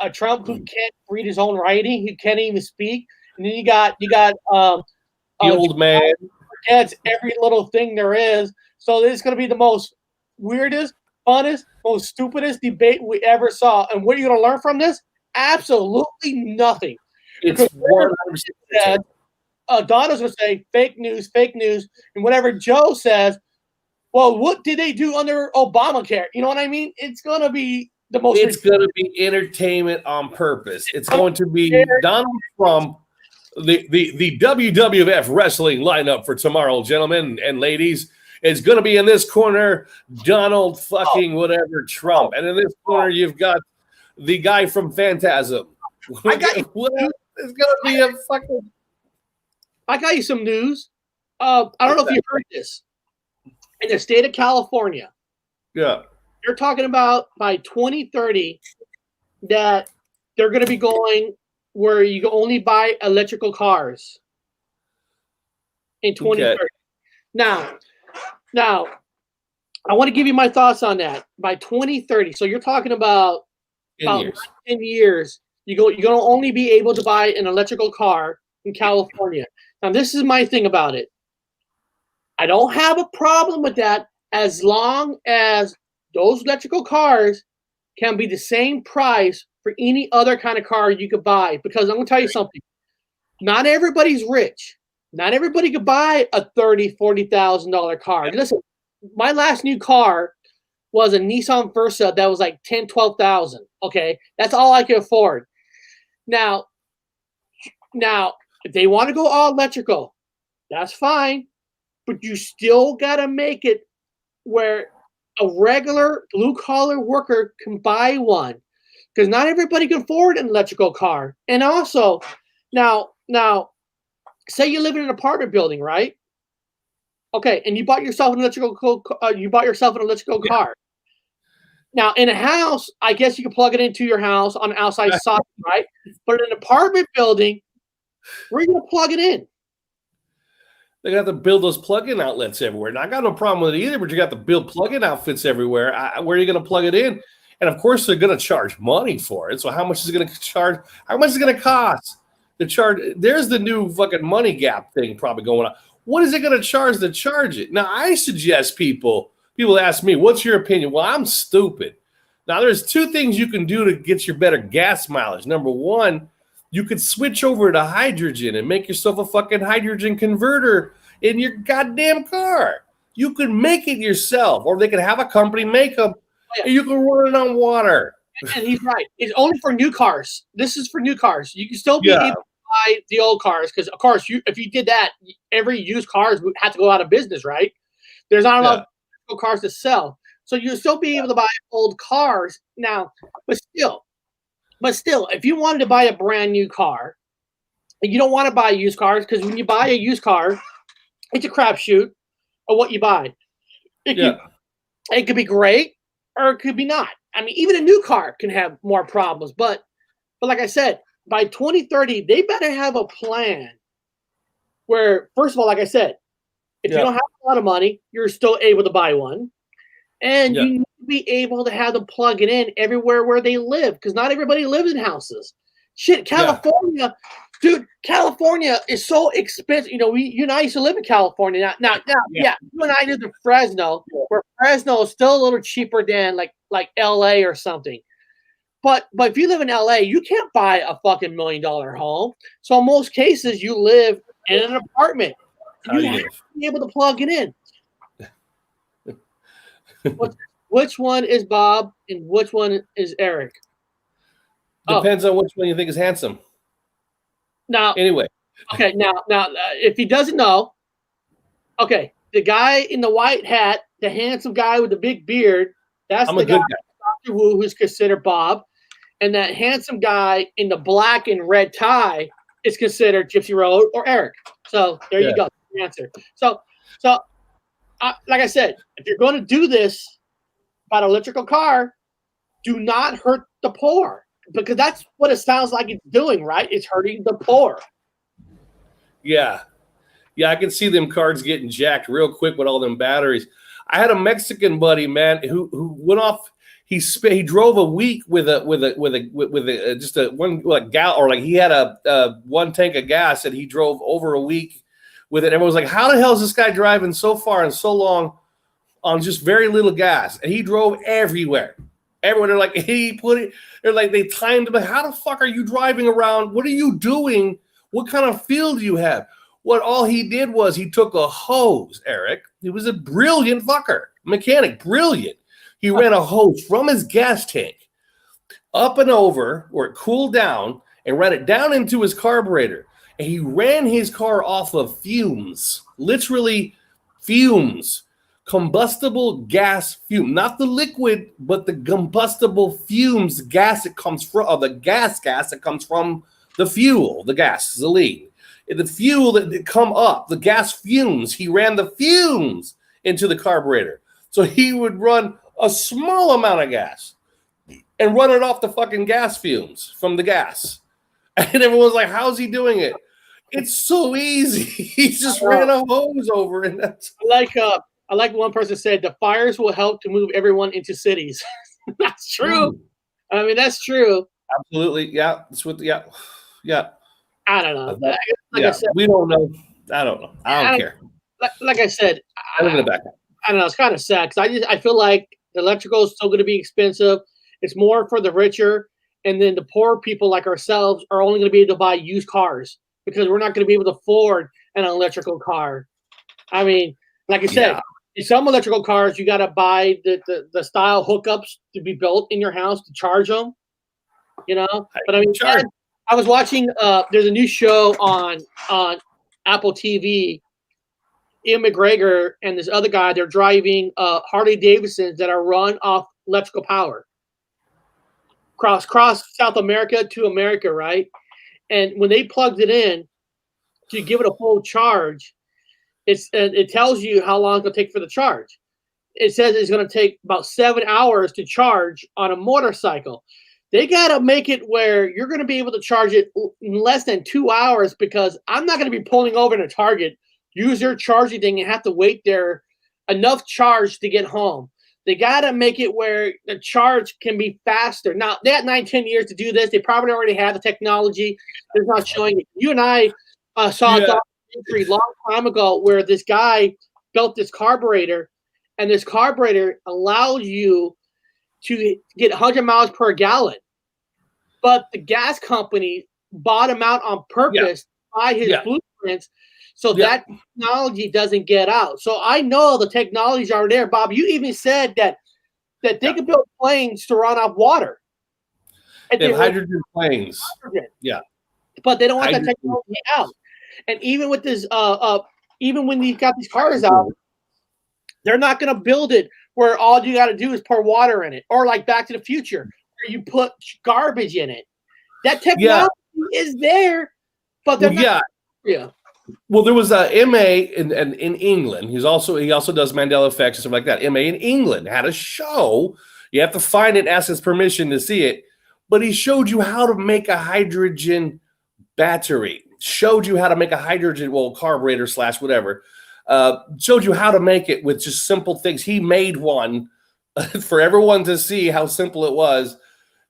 a Trump who can't read his own writing. He can't even speak, and then you got The old man. forgets every little thing there is. So this is going to be the most weirdest, funnest, most stupidest debate we ever saw. And what are you going to learn from this? Absolutely nothing. It's 100%. Donna's going to say fake news, and whatever Joe says, well, what did they do under Obamacare? You know what I mean? It's going to be the most. It's going to be entertainment on purpose. It's going to be Donald Trump, the WWF wrestling lineup for tomorrow, gentlemen and ladies. It's going to be in this corner, Donald fucking whatever Trump. And in this corner, you've got the guy from Phantasm. I got you. It's going to be a fucking... I got you some news. I don't know if you heard this. In the state of California, Yeah. they're talking about by 2030 that they're going to be going where you can only buy electrical cars in 2030. Okay. Now, I want to give you my thoughts on that. By 2030, so you're talking about 10 years. You're going to only be able to buy an electrical car in California. Now, this is my thing about it. I don't have a problem with that as long as those electrical cars can be the same price for any other kind of car you could buy. Because I'm going to tell you something. Not everybody's rich. Not everybody could buy a $30,000, $40,000 car. Listen, my last new car was a Nissan Versa that was like $10,000, $12,000. Okay, that's all I could afford. Now, if they want to go all electrical, that's fine. But you still got to make it where a regular blue-collar worker can buy one. Because not everybody can afford an electrical car. And also, now, say you live in an apartment building, right? Okay, and you bought yourself an electrical car. Now, in a house, I guess you can plug it into your house on an outside socket, right? But in an apartment building, where are you going to plug it in? They got to build those plug-in outlets everywhere. And I got no problem with it either, but you got to build plug-in outfits everywhere. Where are you going to plug it in? And of course, they're going to charge money for it. So how much is it going to charge? How much is it going to cost to charge? There's the new fucking money gap thing probably going on. What is it going to charge it? Now, I suggest people ask me, what's your opinion? Well, I'm stupid. Now, there's two things you can do to get your better gas mileage. Number one, you could switch over to hydrogen and make yourself a fucking hydrogen converter in your goddamn car. You could make it yourself, or they could have a company make them, and you can run it on water. And he's right. It's only for new cars. This is for new cars. You can still be able to buy the old cars because, of course, if you did that, every used cars would have to go out of business, right? There's not enough cars to sell. So you'll still be able to buy old cars now, but still, if you wanted to buy a brand new car, and you don't want to buy used cars because when you buy a used car, it's a crapshoot of what you buy. It could be great or it could be not. I mean, even a new car can have more problems. But like I said, by 2030, they better have a plan where, first of all, like I said, if you don't have a lot of money, you're still able to buy one. And you need to be able to have them plug it in everywhere where they live because not everybody lives in houses. Shit, California, dude, California is so expensive. You know, you and I used to live in California. Now, you and I lived in Fresno, where Fresno is still a little cheaper than like LA or something. But if you live in LA, you can't buy a fucking $1 million home. So in most cases, you live in an apartment. You have to be able to plug it in. Which one is Bob and which one is Eric? Depends on which one you think is handsome. Now, anyway. Okay, now, if he doesn't know, okay, the guy in the white hat, the handsome guy with the big beard, that's the guy, Dr. Wu, who's considered Bob, and that handsome guy in the black and red tie is considered Gypsy Road or Eric. So there you go, the answer. So like I said, if you're going to do this, about an electrical car, do not hurt the poor, because that's what it sounds like it's doing, right? It's hurting the poor. Yeah. Yeah, I can see them cars getting jacked real quick with all them batteries. I had a Mexican buddy, man, who went off. He drove a week with just a one gal, or like he had a one tank of gas, and he drove over a week with it. And everyone was like, "How the hell is this guy driving so far and so long on just very little gas?" And he drove everywhere. Everyone, they're like, they're like, they timed him. How the fuck are you driving around? What are you doing? What kind of feel do you have? What all he did was he took a hose, Eric. He was a brilliant fucker, mechanic, brilliant. He ran a hose from his gas tank up and over where it cooled down and ran it down into his carburetor. And he ran his car off of fumes, literally fumes, combustible gas fume, not the liquid, but the combustible fumes gas that comes from, or the gas that comes from the fuel, the gasoline. The fuel that come up, the gas fumes, he ran the fumes into the carburetor. So he would run a small amount of gas and run it off the fucking gas fumes from the gas. And everyone's like, how's he doing it? It's so easy. He just ran a hose over it. I like one person said, the fires will help to move everyone into cities. That's true. I mean, that's true. Absolutely. Yeah. That's what, yeah. I don't know. Like yeah, I said, we don't know. I don't know. I don't care. Like I said, I live in the back. I don't know. It's kind of sad because I feel like the electrical is still going to be expensive. It's more for the richer, and then the poor people like ourselves are only going to be able to buy used cars because we're not going to be able to afford an electrical car. I mean, like I said, in some electrical cars, you got to buy the style hookups to be built in your house to charge them. You know, but I mean, I was watching. There's a new show on Apple TV. Ian McGregor and this other guy, they're driving Harley Davidsons that are run off electrical power. Cross South America to America, right? And when they plugged it in to give it a full charge, it tells you how long it's going to take for the charge. It says it's going to take about 7 hours to charge on a motorcycle. They got to make it where you're going to be able to charge it in less than 2 hours, because I'm not going to be pulling over in a Target, use their charging thing, and have to wait there enough charge to get home. They got to make it where the charge can be faster. Now, they had 9-10 years to do this. They probably already have the technology. They're not showing it. You and I saw a documentary a long time ago where this guy built this carburetor, and this carburetor allows you to get 100 miles per gallon. But the gas company bought him out on purpose by his blueprints, so that technology doesn't get out. So I know the technologies are there. Bob, you even said that they can build planes to run off water. They have hydrogen planes. Yeah. But they don't want that technology out. And even with this, even when you've got these cars out, they're not going to build it where all you got to do is pour water in it, or like Back to the Future, where you put garbage in it. That technology is there, but they're not. Yeah. Well, there was a MA in England. He also does Mandela effects and stuff like that. MA in England had a show. You have to find it, ask his permission to see it. But he showed you how to make a hydrogen battery. Showed you how to make a hydrogen, carburetor / whatever. Showed you how to make it with just simple things. He made one for everyone to see how simple it was.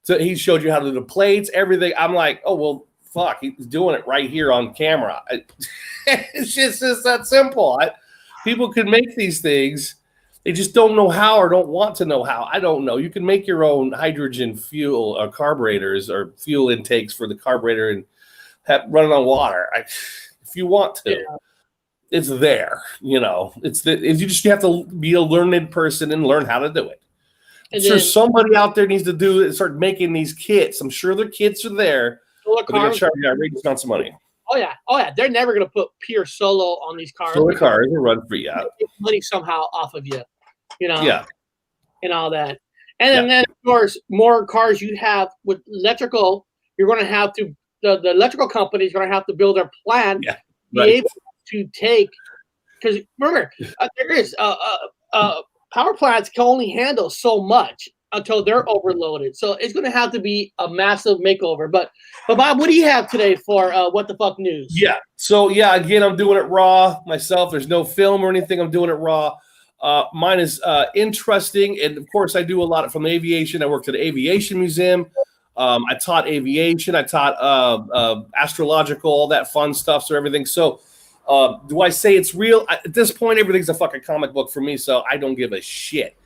So he showed you how to do the plates, everything. I'm like, oh, well, fuck, he's doing it right here on camera. It's just that simple. People can make these things. They just don't know how or don't want to know how. I don't know. You can make your own hydrogen fuel or carburetors or fuel intakes for the carburetor and run it on water. If you want to, it's there. You know, you have to be a learned person and learn how to do it. I'm sure somebody out there needs to start making these kits. I'm sure their kits are there. But they're going to charge you outrageous amounts of money. Oh yeah. They're never going to put pure solo on these cars. Solar cars will run free. Yeah. Make money somehow off of you, you know. Yeah. And all that, and then of course, more cars you have with electrical, you're going to have to the electrical company is going to have to build their plan to be able to take, because remember there is power plants can only handle so much until they're overloaded. So it's going to have to be a massive makeover. But Bob, what do you have today for What the Fuck News? Yeah. So, yeah, again, I'm doing it raw myself. There's no film or anything. I'm doing it raw. Mine is interesting. And, of course, I do a lot from aviation. I worked at an aviation museum. I taught aviation. I taught astrological, all that fun stuff. So everything. So do I say it's real? At this point, everything's a fucking comic book for me. So I don't give a shit.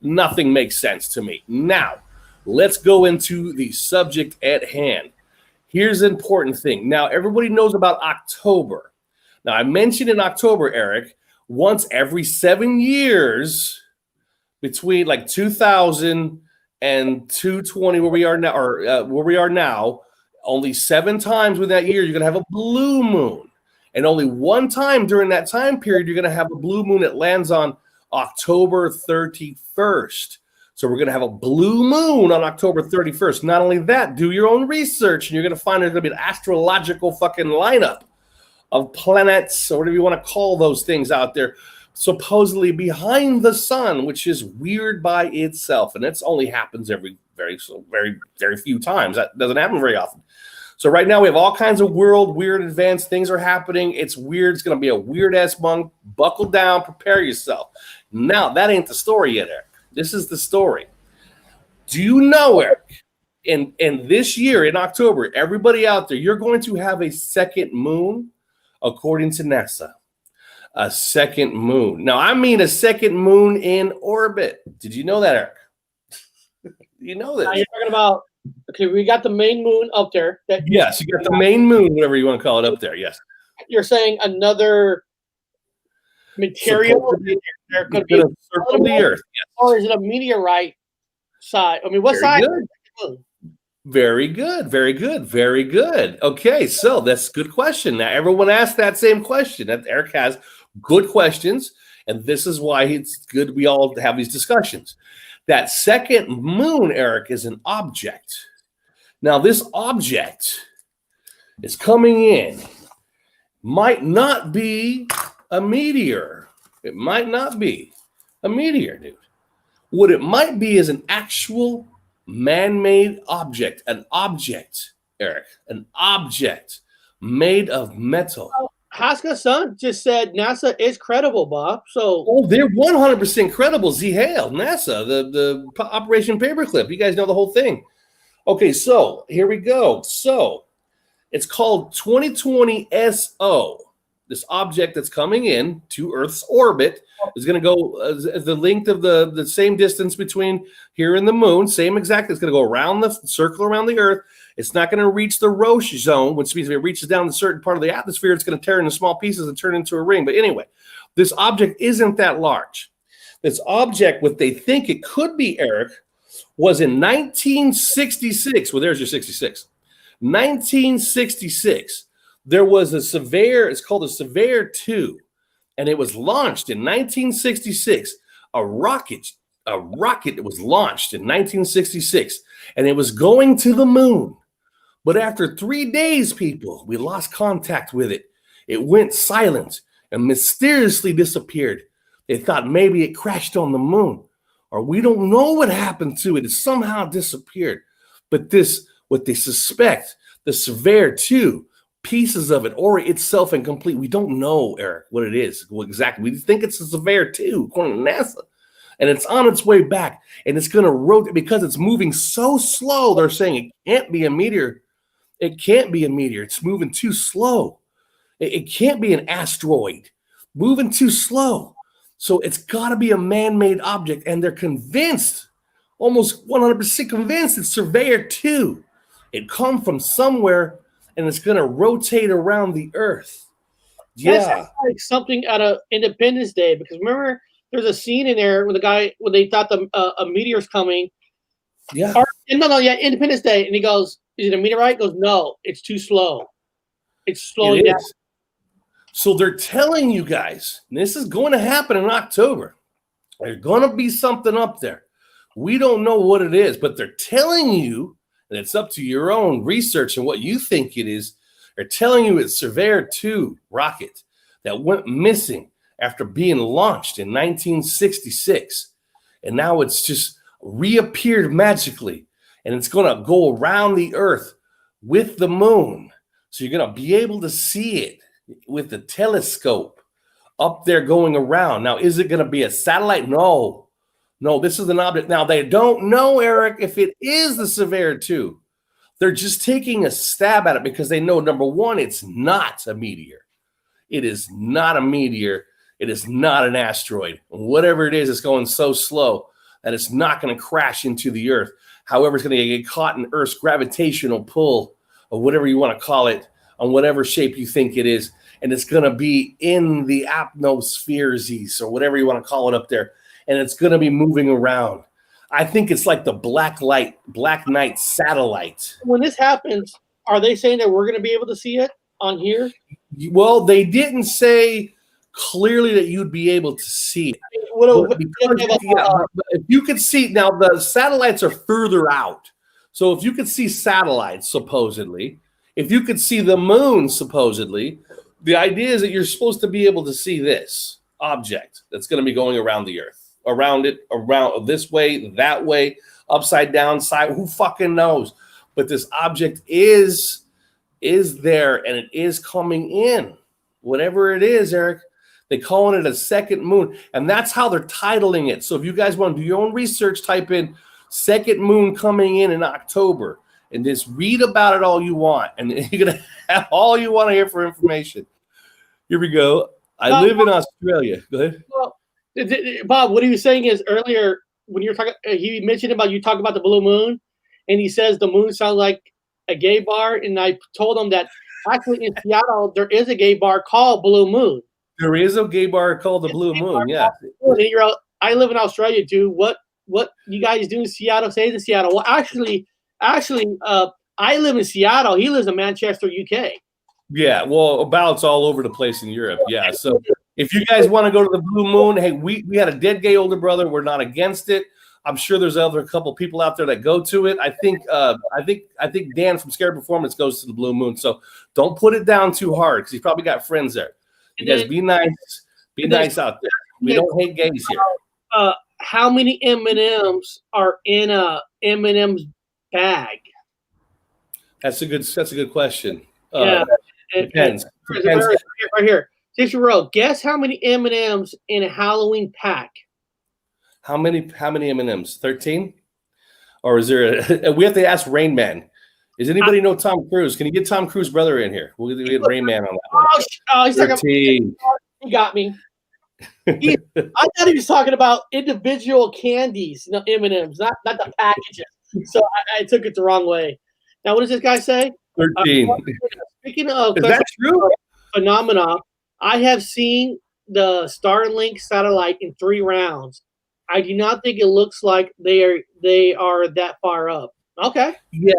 Nothing makes sense to me. Now, let's go into the subject at hand. Here's an important thing. Now, everybody knows about October. Now, I mentioned in October, Eric, once every 7 years between like 2000 and 220, where we are now, or where we are now, only 7 times with that year, you're going to have a blue moon. And only one time during that time period, you're going to have a blue moon that lands on October 31st. So we're going to have a blue moon on October 31st. Not only that, do your own research, and you're going to find there's going to be an astrological fucking lineup of planets, or whatever you want to call those things out there, supposedly behind the sun, which is weird by itself. And it only happens every very few times. That doesn't happen very often. So right now we have all kinds of weird advanced things are happening. It's weird. It's going to be a weird-ass month. Buckle down. Prepare yourself. Now, that ain't the story yet, Eric. This is the story. Do you know, Eric, in this year, in October, everybody out there, you're going to have a second moon, according to NASA. A second moon. Now, I mean a second moon in orbit. Did you know that, Eric? You know this. Now you're talking about, okay, we got the main moon up there. Yes, you got the main moon, whatever you want to call it, up there. Yes. You're saying another material there could be circle the Earth. Yes. Or is it a meteorite side? I mean, what side? Very good. Very good. Very good. Okay, so that's a good question. Now, everyone asked that same question. That Eric has good questions, and this is why it's good we all have these discussions. That second moon, Eric, is an object. Now, this object is coming in. Might not be a meteor. It might not be a meteor, dude. What it might be is an actual man-made object. An object, Eric. An object made of metal. Haska's son just said NASA is credible, Bob. So they're 100% credible. Z-Hail, NASA, the Operation Paperclip. You guys know the whole thing. Okay, so here we go. So it's called 2020 SO. This object that's coming in to Earth's orbit is going to go the length of the same distance between here and the moon, same exact. It's going to go around the circle around the Earth. It's not going to reach the Roche zone, which means if it reaches down a certain part of the atmosphere, it's going to tear into small pieces and turn into a ring. But anyway, this object isn't that large. This object, what they think it could be, Eric, was in 1966. Well, there's your 66. 1966. There was a Surveyor, it's called a Surveyor 2, and it was launched in 1966. A rocket was launched in 1966, and it was going to the moon. But after 3 days, people, we lost contact with it. It went silent and mysteriously disappeared. They thought maybe it crashed on the moon, or we don't know what happened to it. It somehow disappeared. But this, what they suspect, the Surveyor 2, pieces of it, or itself incomplete. We don't know, Eric, what it is. Well, exactly. We think it's a Surveyor 2, according to NASA. And it's on its way back, and it's going to rotate because it's moving so slow. They're saying it can't be a meteor. It can't be a meteor. It's moving too slow. It can't be an asteroid. Moving too slow. So it's got to be a man-made object, and they're convinced, almost 100% convinced, it's Surveyor 2. It come from somewhere, and it's going to rotate around the Earth. Yeah. That's like something out of Independence Day, because remember, there's a scene in there when they thought a meteor's coming. Yeah. Independence Day, and he goes, "Is it a meteorite?" He goes, "No, it's too slow. It's slowing down." So they're telling you guys, and this is going to happen in October. There's going to be something up there. We don't know what it is, but they're telling you, and it's up to your own research and what you think it is. They're telling you it's Surveyor 2 rocket that went missing after being launched in 1966. And now it's just reappeared magically. And it's going to go around the Earth with the moon. So you're going to be able to see it with the telescope up there going around. Now, is it going to be a satellite? No, this is an object. Now, they don't know, Eric, if it is the Surveyor 2. They're just taking a stab at it because they know, number one, it's not a meteor. It is not a meteor. It is not an asteroid. Whatever it is, it's going so slow that it's not going to crash into the Earth. However, it's going to get caught in Earth's gravitational pull, or whatever you want to call it, on whatever shape you think it is. And it's going to be in the atmospheres, or whatever you want to call it up there. And it's going to be moving around. I think it's like the Black Knight satellite. When this happens, are they saying that we're going to be able to see it on here? Well, they didn't say clearly that you'd be able to see it. If you could see, now the satellites are further out. So if you could see satellites, supposedly, if you could see the moon, supposedly, the idea is that you're supposed to be able to see this object that's going to be going around the Earth, around this way, that way, upside down, side, who fucking knows? But this object is there, and it is coming in. Whatever it is, Eric, they're calling it a second moon, and that's how they're titling it. So if you guys want to do your own research, type in second moon coming in October, and just read about it all you want, and you're going to have all you want to hear for information. Here we go. I live in Australia. Go ahead. Well, Bob, what he was saying is earlier when you're talking, he mentioned about you talk about the blue moon, and he says the moon sounds like a gay bar, and I told him that actually in Seattle there is a gay bar called Blue Moon. There is a gay bar called the Blue Moon. Yeah. I live in Australia, dude. What you guys do in Seattle? Stays in Seattle. Well, actually, I live in Seattle. He lives in Manchester, UK. Yeah, well, it's all over the place in Europe. Yeah, so if you guys want to go to the Blue Moon, hey, we had a dead gay older brother. We're not against it. I'm sure there's a couple people out there that go to it. I think Dan from Scared Performance goes to the Blue Moon. So don't put it down too hard because he's probably got friends there. You guys be nice. Be nice out there. We don't hate gays here. How many M&Ms are in a M&M's bag? That's a good question. Yeah. Depends. Right here. 60 row. Guess how many M&Ms in a Halloween pack? How many M&Ms? 13? Or is there we have to ask Rain Man. Does anybody know Tom Cruise? Can you get Tom Cruise brother in here? We'll get Rain Man on that one. He's talking about, he got me. I thought he was talking about individual candies, M&Ms, not the packages. So I took it the wrong way. Now, what does this guy say? 13. Speaking of, is that true? Phenomena, I have seen the Starlink satellite in 3 rounds. I do not think it looks like they are that far up. Okay. Yeah,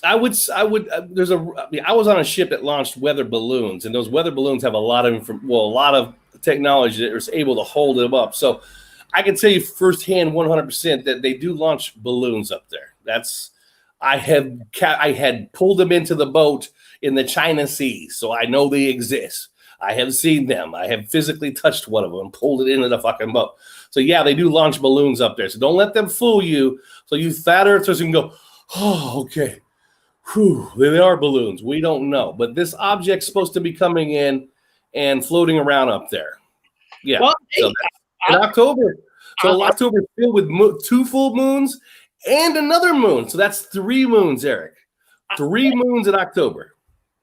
I would. I was on a ship that launched weather balloons, and those weather balloons have a lot of technology that is able to hold them up. So I can tell you firsthand, 100%, that they do launch balloons up there. I had pulled them into the boat in the China Sea, so I know they exist. I have seen them. I have physically touched one of them and pulled it into the fucking boat. So yeah, they do launch balloons up there. So don't let them fool you. So you fat earthers can go, oh, okay. Whew, they are balloons. We don't know. But this object's supposed to be coming in and floating around up there. Yeah. Well, so in October. So October is filled with 2 full moons and another moon. So that's 3 moons, Eric. 3 moons in October.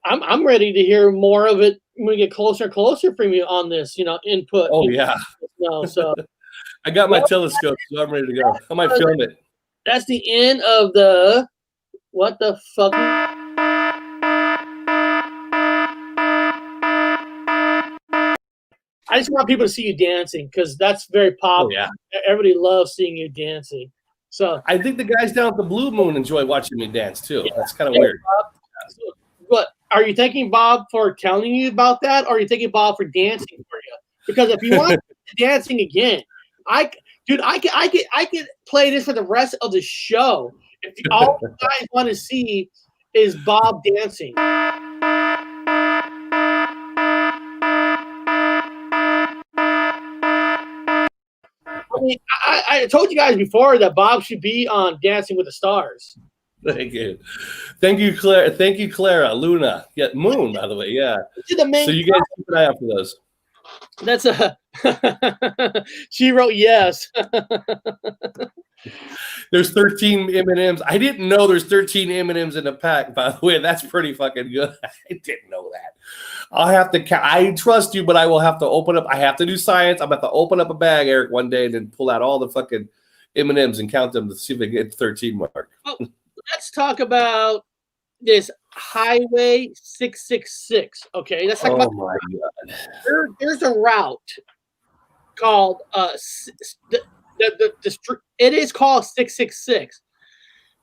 I'm ready to hear more of it when we get closer and closer from you on this, input. Oh, yeah. So I got my telescope, so I'm ready to go. I might film it. That's the end of the what the fuck. I just want people to see you dancing because that's very popular. Oh, yeah. Everybody loves seeing you dancing. So I think the guys down at the Blue Moon enjoy watching me dance too. Yeah. That's kind of weird. But are you thanking Bob for telling you about that, or are you thanking Bob for dancing for you? Because if you want dancing again, I could play this for the rest of the show. If all you guys want to see is Bob dancing. mean, I told you guys before that Bob should be on Dancing with the Stars. Thank you, Claire. Thank you, Clara. Luna. Yeah, Moon, by the way. Yeah. The main So you guys keep an eye out for those. That's a. She wrote yes. There's 13 M&Ms. I didn't know there's 13 M&Ms in a pack, by the way. That's pretty fucking good. I didn't know that. I'll have to. I trust you, but I will have to open up. I have to do science. I'm about to open up a bag, Eric, one day and then pull out all the fucking M&Ms and count them to see if I get 13 mark. Oh, let's talk about this Highway 666. Okay, let's talk about. My God. There's a route called it is called 666.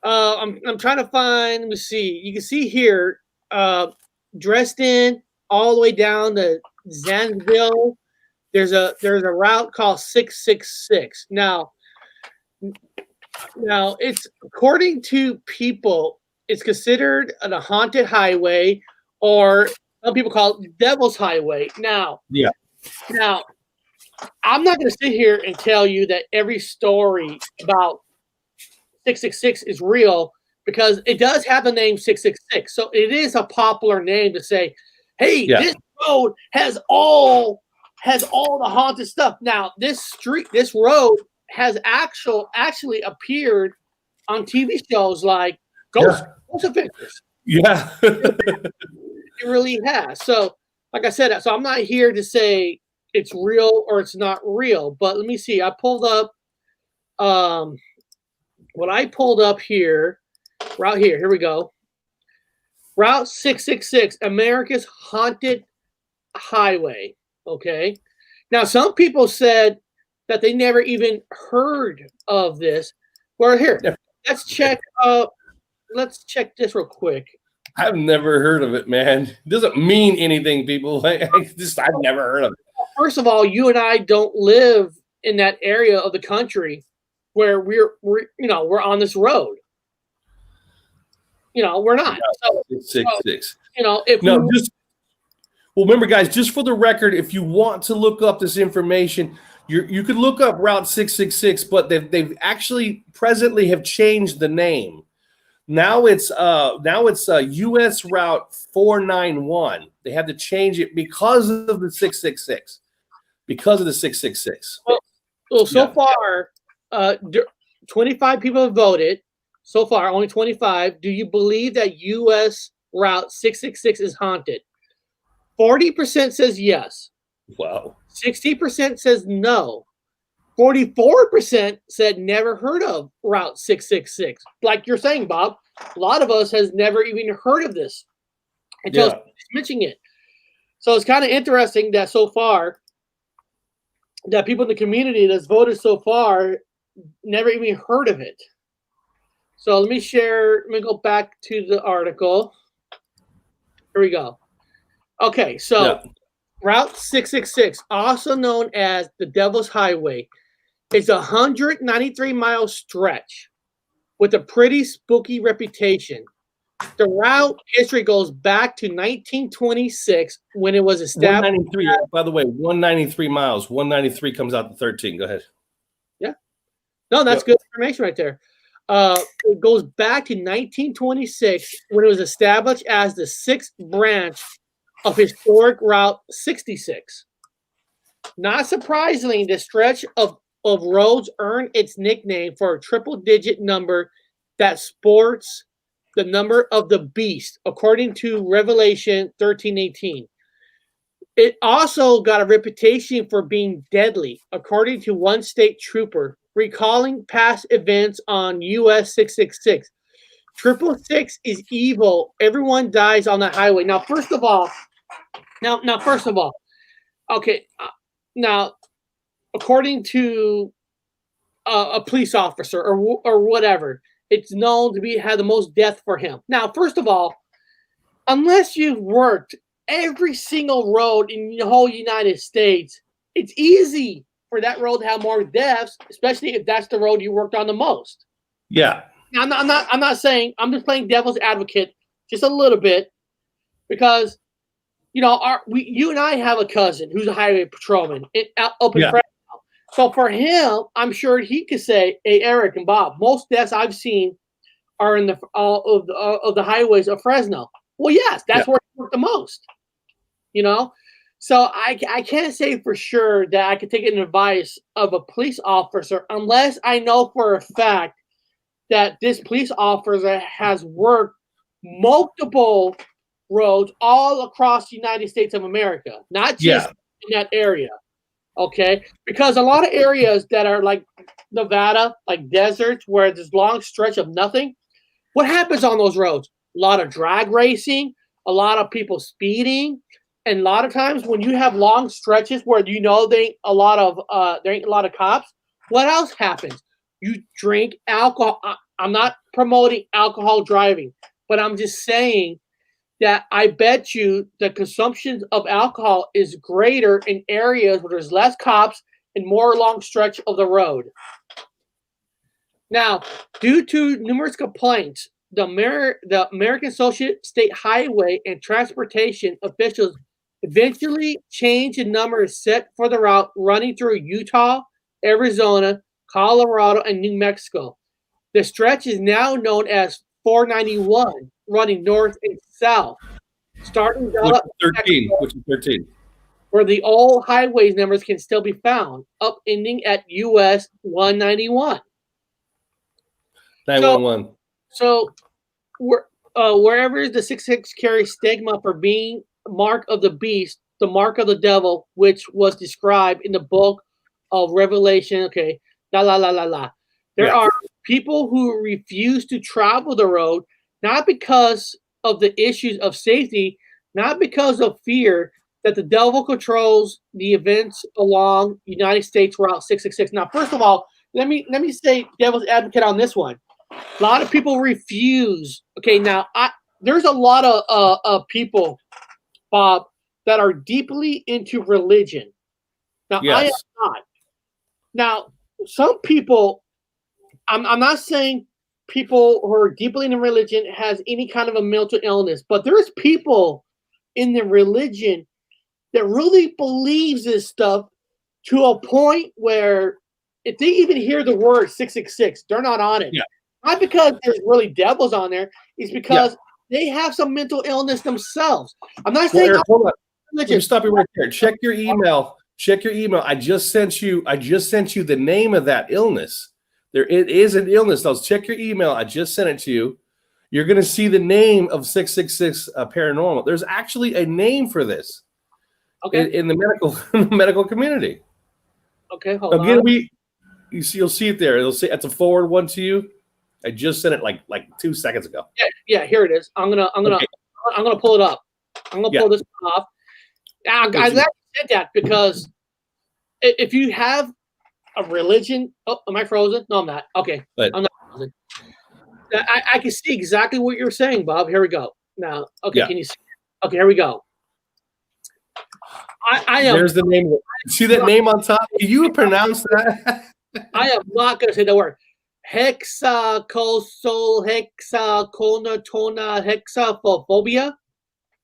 I'm trying to find. Let me see. You can see here, Dresden all the way down to Zanesville. There's a route called 666. Now it's according to people, it's considered a haunted highway, or some people call it Devil's Highway. Now, I'm not going to sit here and tell you that every story about 666 is real, because it does have the name 666. So it is a popular name to say, hey, this road has all the haunted stuff. Now, this road has actually appeared on TV shows like Ghost Adventures. Yeah. It really has. So, like I said, so I'm not here to say it's real or it's not real, but let me see. I pulled up what I pulled up here, right here. Here we go. Route 666, America's Haunted Highway. Okay. Now, some people said that they never even heard of this. Well, here, let's check. Let's check this real quick. I've never heard of it, man. It doesn't mean anything, people. I've never heard of it. First of all, you and I don't live in that area of the country where we're on this road. We're not. So, 666. Remember, guys, just for the record, if you want to look up this information, you could look up Route 666, but they've actually presently have changed the name. Now it's US Route 491. They had to change it because of the 666. Because of the 666. Well, so far, 25 people have voted. So far, only 25. Do you believe that US Route 666 is haunted? 40% says yes. Wow. 60% says no. 44% said never heard of Route 666. Like you're saying, Bob, a lot of us has never even heard of this until mentioning it. So it's kind of interesting that so far, that people in the community that's voted so far never even heard of it. So let me go back to the article. Here we go. Okay, so Route 666, also known as the Devil's Highway, is a 193-mile stretch with a pretty spooky reputation. The route history goes back to 1926 when it was established. 193, by the way, 193 miles. 193 comes out to 13. Go ahead. Yeah. No, that's good information right there. It goes back to 1926 when it was established as the 6th branch of historic Route 66. Not surprisingly, the stretch of roads earned its nickname for a triple-digit number that sports the number of the beast, according to Revelation 13:18. It also got a reputation for being deadly, according to one state trooper, recalling past events on US 666. 666 is evil. Everyone dies on the highway. Now, first of all, okay. Now, according to a police officer or whatever, it's known to have the most death for him. Now, first of all, unless you've worked every single road in the whole United States, it's easy for that road to have more deaths, especially if that's the road you worked on the most. Yeah. Now, I'm not saying, I'm just playing devil's advocate just a little bit, because you and I have a cousin who's a highway patrolman up in Fresno. So for him, I'm sure he could say, "Hey, Eric and Bob, most deaths I've seen are in the of the highways of Fresno." Well, yes, that's where it worked the most. You know, so I can't say for sure that I could take an advice of a police officer unless I know for a fact that this police officer has worked multiple roads all across the United States of America, not just in that area. Okay, because a lot of areas that are like Nevada, like deserts, where there's long stretch of nothing. What happens on those roads? A lot of drag racing, a lot of people speeding, and a lot of times when you have long stretches where you know there ain't a lot of cops. What else happens? You drink alcohol. I'm not promoting alcohol driving, but I'm just saying that I bet you the consumption of alcohol is greater in areas where there's less cops and more long stretch of the road. Now, due to numerous complaints, the American Associated State Highway and Transportation officials eventually changed the number set for the route running through Utah, Arizona, Colorado, and New Mexico. The stretch is now known as 491, running north and south, starting which is 13, where the old highways numbers can still be found, up ending at US 191. 911. So wherever the 666 carries stigma for being mark of the beast, the mark of the devil, which was described in the book of Revelation. Okay, There are people who refuse to travel the road, not because of the issues of safety, not because of fear that the devil controls the events along United States Route 666. Now, first of all, let me say devil's advocate on this one. A lot of people refuse. Okay, now there's a lot of people, Bob, that are deeply into religion. Now, I am not. Now, some people, I'm not saying people who are deeply into religion has any kind of a mental illness, but there's people in the religion that really believes this stuff to a point where if they even hear the word 666, they're not on it. Yeah. Not because there's really devils on there, it's because they have some mental illness themselves. I'm not saying Eric, hold on. Let me stop you right there. Check your email. Check your email. I just sent you the name of that illness. It is an illness. Now, check your email. I just sent it to you. You're going to see the name of 666 paranormal. There's actually a name for this. Okay. In the medical community. Okay, hold on. You'll see it there. It'll say it's a forward one to you. I just sent it like 2 seconds ago. Yeah, here it is. I'm gonna pull it up. I'm gonna pull this off. I'm glad you said that because if you have a religion, am I frozen? No, I'm not. Okay, I'm not frozen. I can see exactly what you're saying, Bob. Here we go. Now, okay, can you see? Okay, here we go. I am. There's the name. See that name on top? Can you pronounce that? I am not going to say the word. Hexacosol, hexaconatona, hexaphobia.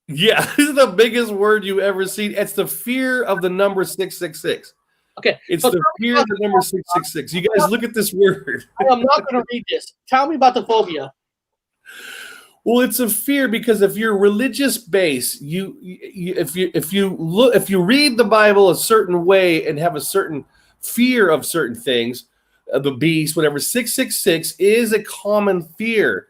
Yeah, this is the biggest word you've ever seen. It's the fear of the number 666. Okay. It's the fear of the number 666. You guys look at this word. I'm not going to read this. Tell me about the phobia. Well, it's a fear because if you're religious base, if you read the Bible a certain way and have a certain fear of certain things, the beast, whatever, 666 is a common fear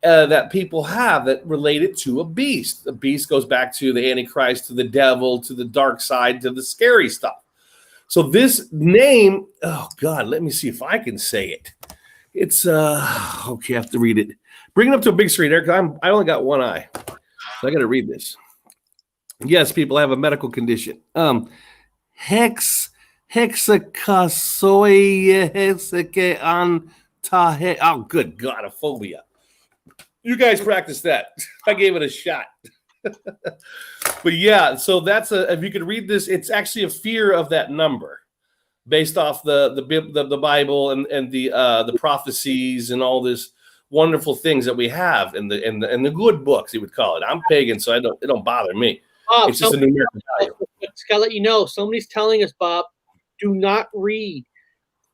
that people have that related to a beast. The beast goes back to the Antichrist, to the devil, to the dark side, to the scary stuff. So this name, oh God, let me see if I can say it. It's okay, I have to read it. Bring it up to a big screen, Eric. I only got one eye, so I got to read this. Yes, people have a medical condition. Hexacasoiantahe. Oh, good God, a phobia. You guys practice that. I gave it a shot. But yeah, so that's if you could read this, it's actually a fear of that number based off the Bible and the prophecies and all this wonderful things that we have in the good books, you would call it. I'm pagan, so it don't bother me. It's just a numerical value. Just gotta let you know, somebody's telling us, Bob, Do not read.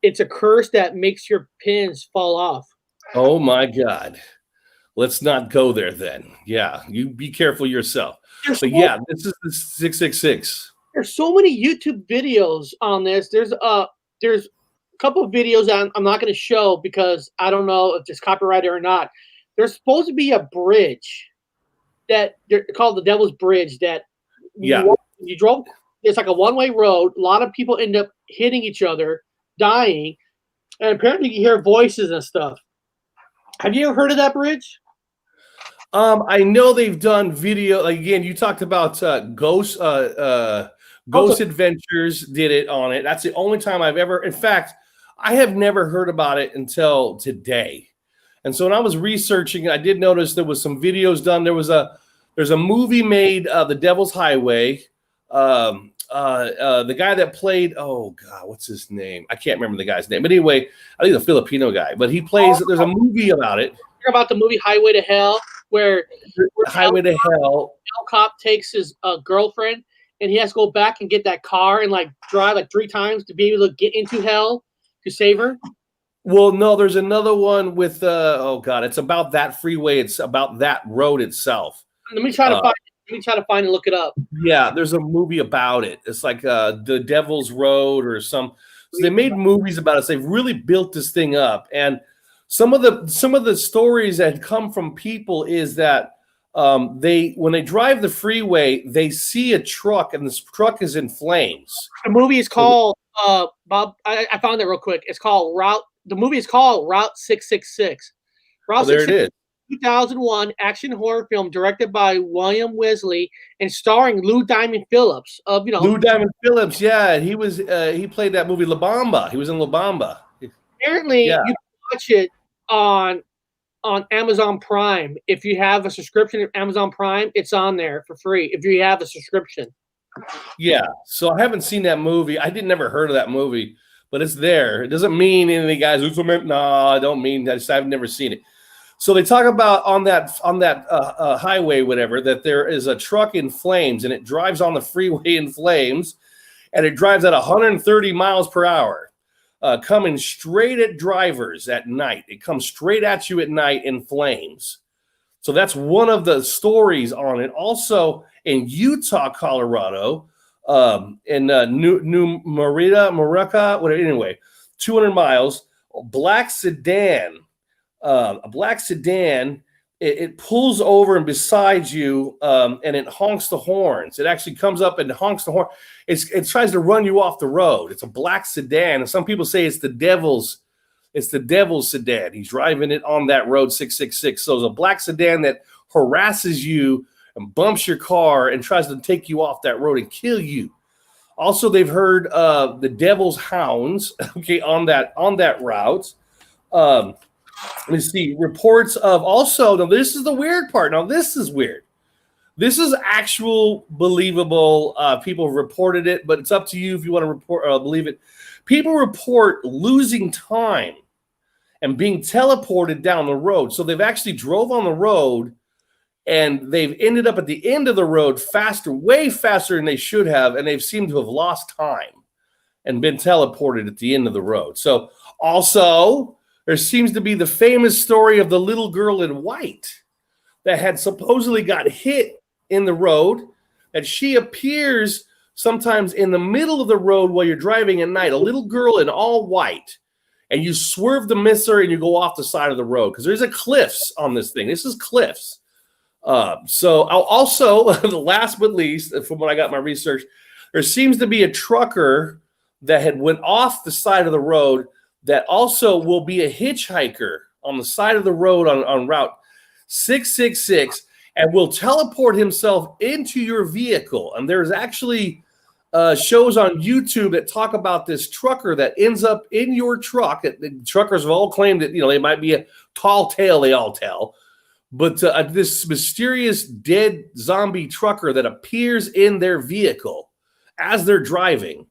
It's a curse that makes your pins fall off. Oh my God. Let's not go there then. Yeah, you be careful yourself. But yeah, this is the 666. There's so many YouTube videos on this. There's a couple of videos I'm not going to show because I don't know if it's copyrighted or not. There's supposed to be a bridge that they're called the Devil's Bridge that you drove. It's like a one-way road. A lot of people end up hitting each other, dying, and apparently you hear voices and stuff. Have you ever heard of that bridge? I know they've done video. Again, you talked about Ghost Adventures did it on it. That's the only time I've ever. In fact, I have never heard about it until today. And so when I was researching, I did notice there was some videos done. There's a movie made, The Devil's Highway. The guy that played, oh God, what's his name? I can't remember the guy's name. But anyway, I think the Filipino guy. But he plays. There's a movie about it. Hear about the movie Highway to Hell, where Highway to Hell. Cop takes his girlfriend, and he has to go back and get that car and like drive like 3 times to be able to get into hell to save her. Well, no, there's another one with oh God, it's about that freeway. It's about that road itself. Let me try to find. Let me try to find and look it up. Yeah, there's a movie about it. It's like the Devil's Road or some. So they made movies about it. So they've really built this thing up, and some of the stories that come from people is that when they drive the freeway, they see a truck, and this truck is in flames. The movie is called Bob. I found it real quick. It's called Route. The movie is called Route 666. Route there it is. 2001 action horror film directed by William Wesley and starring Lou Diamond Phillips Lou Diamond Phillips, yeah, he played that movie La Bamba. He was in La Bamba. Apparently, you can watch it on Amazon Prime. If you have a subscription to Amazon Prime, it's on there for free if you have a subscription. Yeah, so I haven't seen that movie. I never heard of that movie, but it's there. It doesn't mean anything, guys. No, I don't mean that. I've never seen it. So they talk about on that highway, whatever, that there is a truck in flames, and it drives on the freeway in flames, and it drives at 130 miles per hour, coming straight at drivers at night. It comes straight at you at night in flames. So that's one of the stories on it. Also in Utah, Colorado, in New Murica, whatever. Anyway, 200 miles, a black sedan. It pulls over and beside you, and it honks the horns. It actually comes up and honks the horn. It tries to run you off the road. It's a black sedan, and some people say it's the devil's sedan. He's driving it on that road 666. So it's a black sedan that harasses you and bumps your car and tries to take you off that road and kill you. Also, they've heard the devil's hounds, okay, on that route. Let's see, reports of also, now this is the weird part. Now this is weird. This is actual believable. People reported it, but it's up to you if you want to report believe it. People report losing time and being teleported down the road. So they've actually drove on the road and they've ended up at the end of the road faster, way faster than they should have, and they've seemed to have lost time and been teleported at the end of the road. So also, there seems to be the famous story of the little girl in white that had supposedly got hit in the road, that she appears sometimes in the middle of the road while you're driving at night, a little girl in all white, and you swerve to miss her and you go off the side of the road because there's a cliffs on this thing. This is cliffs. So also, last but least, from when I got my research, there seems to be a trucker that had went off the side of the road that also will be a hitchhiker on the side of the road on Route 666 and will teleport himself into your vehicle. And there's actually shows on YouTube that talk about this trucker that ends up in your truck. The truckers have all claimed that, they might be a tall tale, they all tell. But this mysterious dead zombie trucker that appears in their vehicle as they're driving.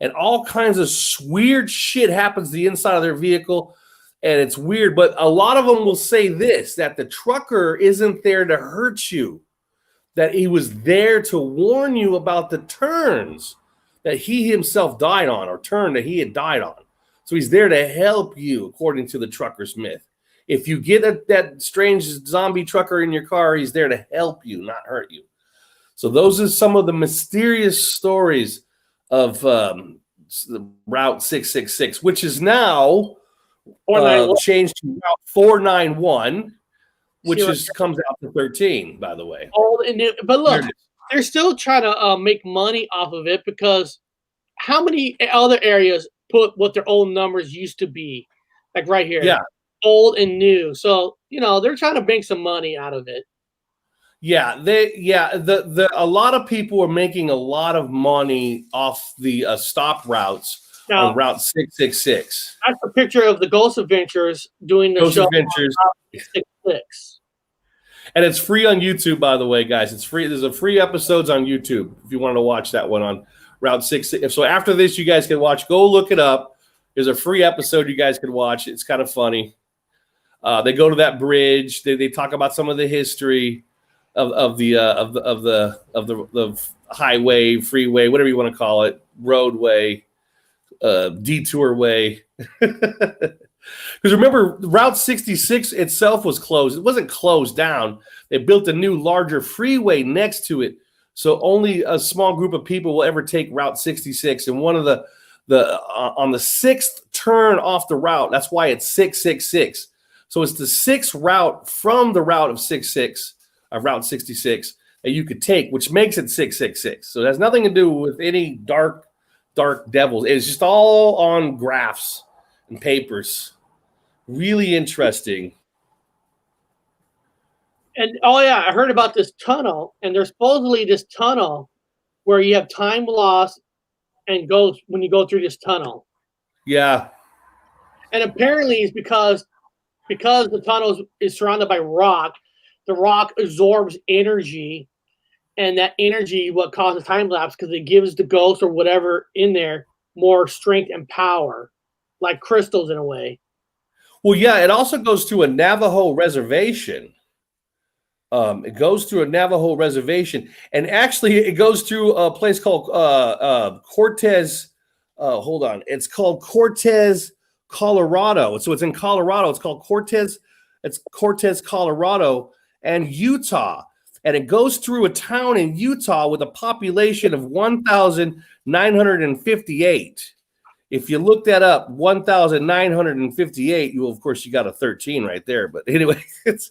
And all kinds of weird shit happens to the inside of their vehicle. And it's weird. But a lot of them will say this, that the trucker isn't there to hurt you, that he was there to warn you about the turns that he himself died on, or turn that he had died on. So he's there to help you, according to the trucker's myth. If you get that strange zombie trucker in your car, he's there to help you, not hurt you. So those are some of the mysterious stories of Route 666, which is now changed to Route 491, which comes out to 13, by the way. But look, they're still trying to make money off of it, because how many other areas put what their old numbers used to be, like right here? Yeah. Old and new. So, they're trying to make some money out of it. Yeah, a lot of people are making a lot of money off the stop routes on Route 666. That's a picture of the Ghost Adventures doing the Ghost show Adventures. on 666. And it's free on YouTube, by the way, guys. It's free. There's a free episodes on YouTube if you want to watch that one on Route 666. So after this, you guys can watch. Go look it up. There's a free episode you guys can watch. It's kind of funny. They go to that bridge. They talk about some of the history of the highway, freeway, whatever you want to call it, roadway, detour way. Because remember, Route 66 itself was closed. It wasn't closed down. They built a new, larger freeway next to it, so only a small group of people will ever take Route 66. And one of the on the sixth turn off the route, that's why it's 666. So it's the sixth route from the route of 66. Of Route 66 that you could take, which makes it 666. So it has nothing to do with any dark devils. It's just all on graphs and papers. Really interesting. And I heard about this tunnel, and there's supposedly this tunnel where you have time loss and goes when you go through this tunnel. Yeah. And apparently it's because the tunnel is surrounded by rock. The rock absorbs energy, and that energy what causes time lapse, because it gives the ghost or whatever in there more strength and power, like crystals in a way. Well, yeah, it also goes to a Navajo reservation. It goes through a Navajo reservation, and actually it goes through a place called Cortez. Hold on, it's called Cortez, Colorado. So it's in Colorado. It's called Cortez. It's Cortez, Colorado. And Utah, and it goes through a town in Utah with a population of 1,958. If you look that up, 1,958, of course you got a 13 right there. But anyway, it's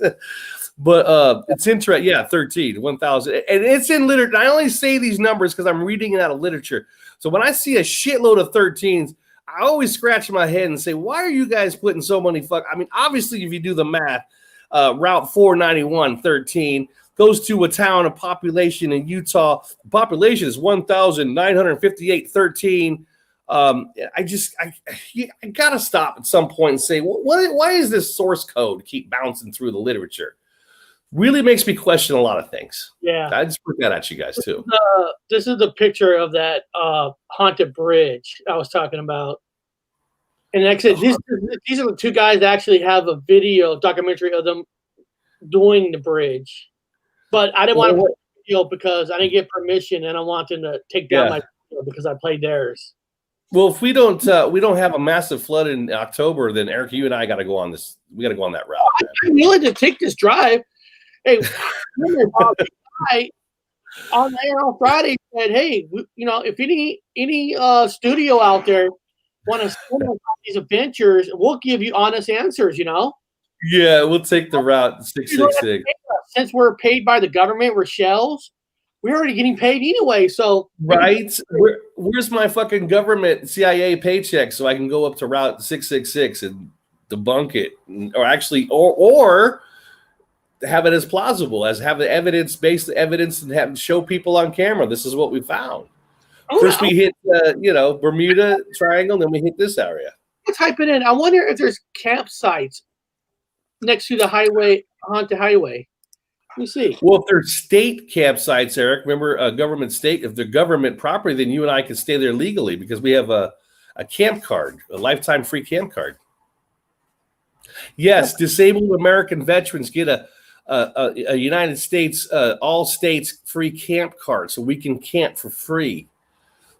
interesting. Yeah, 13, 1,000, and it's in literature. I only say these numbers because I'm reading it out of literature. So when I see a shitload of 13s, I always scratch my head and say, why are you guys putting so many I mean, obviously, if you do the math. Route 491, 13, goes to a town of population in Utah. The population is 1,958, 13. I got to stop at some point and say, why is this source code keep bouncing through the literature? Really makes me question a lot of things. Yeah. I just put that at you guys, too. This is the picture of that haunted bridge I was talking about. And like I said, these are the two guys that actually have a documentary of them doing the bridge. But I didn't want to put a video because I didn't get permission, and I want them to take down my video because I played theirs. Well, if we don't have a massive flood in October, then Eric, you and I got to go on this. We got to go on that route. I'm willing to take this drive. Hey, on there on Friday said, hey, if any studio out there want to send us these adventures, we'll give you honest answers, Yeah, we'll take the route 666. Since we're paid by the government, we're shells, we're already getting paid anyway. So right, where's my fucking government CIA paycheck so I can go up to Route 666 and debunk it, or actually, or have it as plausible as have the evidence-based evidence and have show people on camera. This is what we found. First we hit, Bermuda Triangle, then we hit this area. I'll type it in. I wonder if there's campsites next to the haunted highway. Let me see. Well, if they're state campsites, Eric, remember government state, if they're government property, then you and I can stay there legally because we have a camp card, a lifetime free camp card. Yes, disabled American veterans get a United States, all states free camp card so we can camp for free.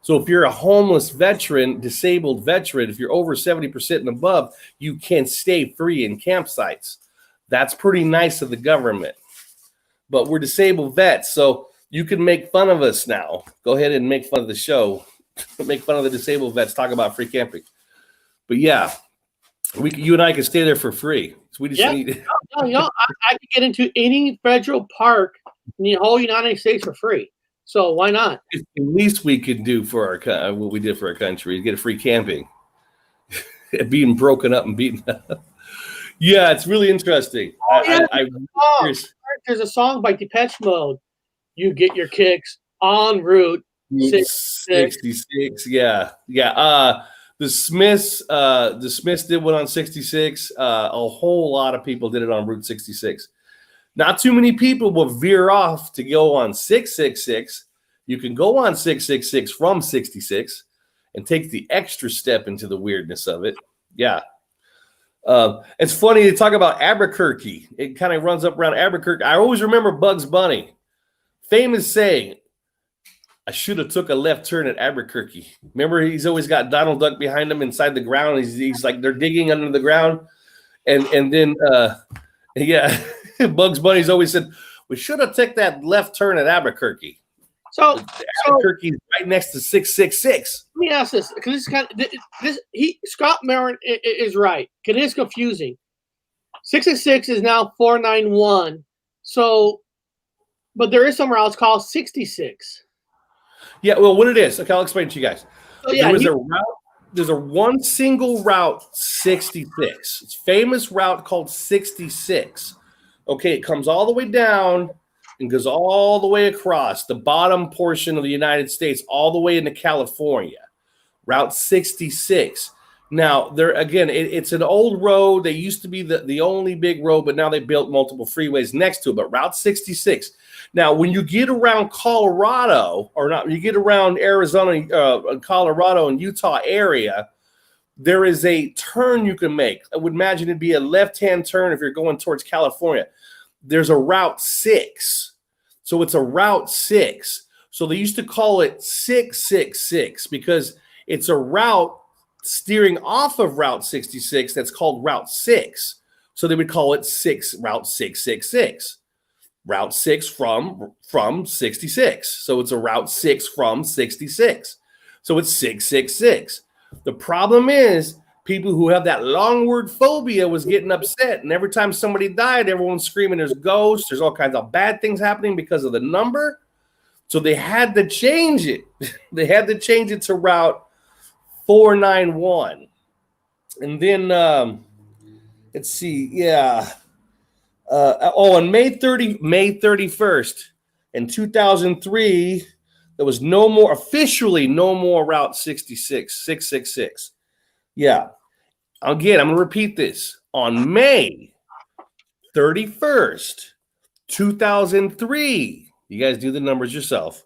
So if you're a homeless veteran, disabled veteran, if you're over 70% and above, you can stay free in campsites. That's pretty nice of the government. But we're disabled vets, so you can make fun of us now. Go ahead and make fun of the show. Make fun of the disabled vets, talk about free camping. But yeah, you and I can stay there for free. So we just need. I can get into any federal park in the whole United States for free. So why not? It's the least we could do for our what we did for our country is get a free camping. Being broken up and beaten up. Yeah, it's really interesting. There's a song by Depeche Mode. You get your kicks on Route 66. Yeah. The Smiths did one on 66. A whole lot of people did it on Route 66. Not too many people will veer off to go on 666. You can go on 666 from 66 and take the extra step into the weirdness of it. Yeah. It's funny to talk about Albuquerque. It kind of runs up around Albuquerque. I always remember Bugs Bunny. Famous saying, I should have took a left turn at Albuquerque. Remember, he's always got Donald Duck behind him inside the ground. He's like, they're digging under the ground. And then, Bugs Bunny's always said, we should have took that left turn at Albuquerque. So Albuquerque's right next to 666. Let me ask this, because this is kind of Scott Marin is right. It is confusing. 666 is now 491. So, but there is somewhere else called 66. Yeah, well, what it is, okay, I'll explain to you guys. So, yeah, there's a one single route 66. It's a famous route called 66. Okay, it comes all the way down and goes all the way across the bottom portion of the United States, all the way into California. Route 66. Now, there again, it's an old road. They used to be the only big road, but now they built multiple freeways next to it. But Route 66. Now, when you get around Colorado, or not, you get around Arizona, Colorado, and Utah area, there is a turn you can make. I would imagine it'd be a left-hand turn if you're going towards California. There's a Route 6. So it's a Route 6. So they used to call it 666 because it's a route steering off of Route 66 that's called Route 6. So they would call it Route 666. Route 6 from 66. So it's a Route 6 from 66. So it's 666. The problem is people who have that long word phobia was getting upset. And every time somebody died, everyone's screaming there's ghosts. There's all kinds of bad things happening because of the number. So they had to change it. They had to change it to Route 491. And then, let's see. Yeah. On May 31st in 2003, there was officially no more Route 666. Yeah. Again, I'm going to repeat this. On May 31st, 2003, you guys do the numbers yourself,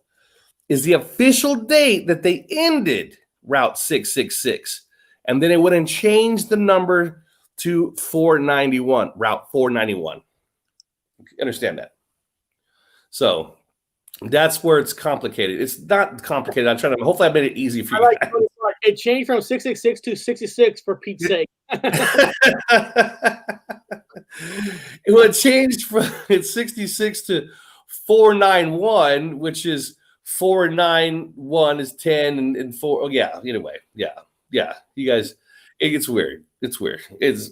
is the official date that they ended Route 666. And then it would have changed the number to 491, Route 491. Understand that? So that's where it's complicated. It's not complicated. I'm trying to, hopefully I made it easy for you guys. It changed from 666 to 66 for Pete's sake. It changed from 66 to 491, which is 491 is 10 and 4. Oh, yeah. Anyway, yeah. You guys, it gets weird. It's weird. It's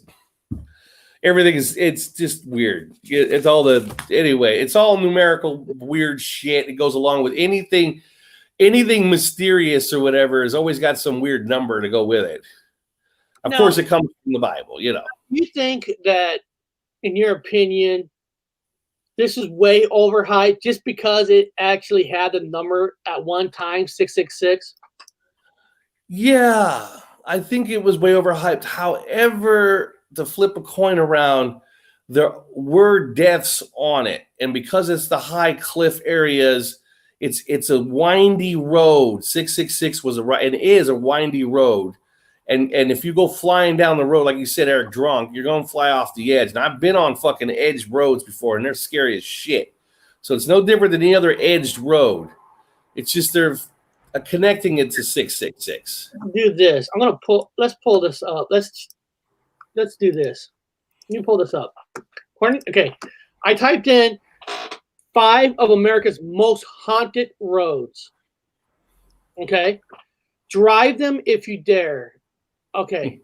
just weird. It's all numerical weird shit. It goes along with anything mysterious or whatever has always got some weird number to go with it. Of course, it comes from the Bible, you know. You think that, in your opinion, this is way overhyped just because it actually had the number at one time, 666? Yeah, I think it was way overhyped. However, to flip a coin around, there were deaths on it. And because it's the high cliff areas, it's a windy road. 666 is a windy road. And if you go flying down the road, like you said, Eric, drunk, you're going to fly off the edge. And I've been on fucking edged roads before, and they're scary as shit. So it's no different than any other edged road. It's just connecting it to 666. Do this. I'm gonna pull. Let's pull this up. Let's do this. Let me pull this up. Okay, I typed in 5 of America's most haunted roads. Okay, drive them if you dare. Okay,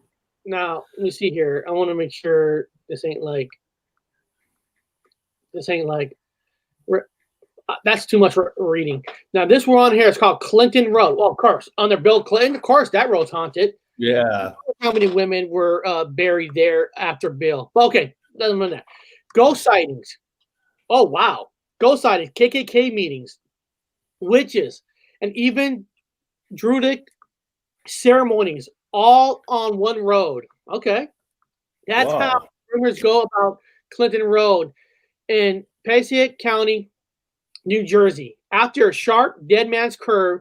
now let me see here. I want to make sure this ain't like. That's too much reading. Now this one on here is called Clinton Road. Well, of course, under Bill Clinton, of course, that road's haunted. Yeah. How many women were buried there after Bill? But okay, doesn't matter that. Ghost sightings. Oh wow, ghost sightings, KKK meetings, witches, and even Druidic ceremonies, all on one road. Okay, that's how rumors go about Clinton Road in Passaic County, New Jersey. After a sharp dead man's curve,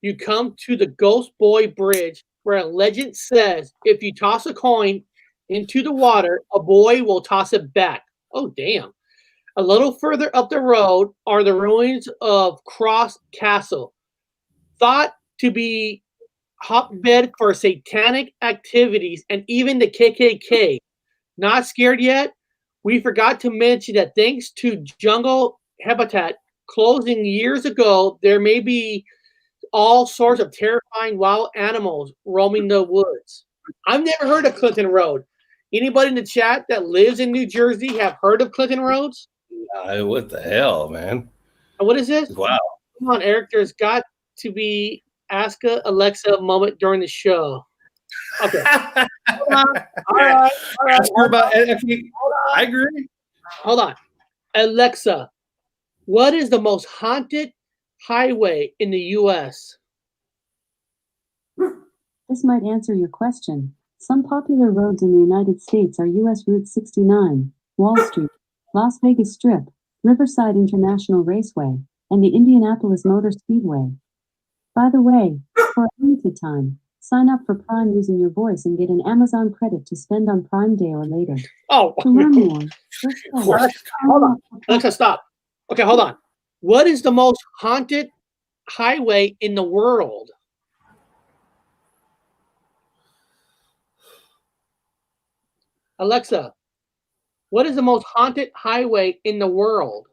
you come to the Ghost Boy Bridge, where a legend says if you toss a coin into the water, a boy will toss it back. Oh, damn. A little further up the road are the ruins of Cross Castle, thought to be hotbed for satanic activities and even the KKK. Not scared yet? We forgot to mention that thanks to jungle habitat closing years ago, there may be all sorts of terrifying wild animals roaming the woods. I've never heard of Clinton Road. Anybody in the chat that lives in New Jersey have heard of Clinton Roads? What the hell, man? What is this? Wow. Come on, Eric. There's got to be Ask Alexa moment during the show. Okay. Hold on. All right. I agree. Hold on. Alexa, what is the most haunted highway in the U.S.? This might answer your question. Some popular roads in the United States are U.S. Route 69, Wall Street, Las Vegas Strip, Riverside International Raceway, and the Indianapolis Motor Speedway. By the way, for a limited time, sign up for Prime using your voice and get an Amazon credit to spend on Prime Day or later. Oh, to learn more, just hold on. Alexa, stop. Okay, hold on. What is the most haunted highway in the world? Alexa, what is the most haunted highway in the world?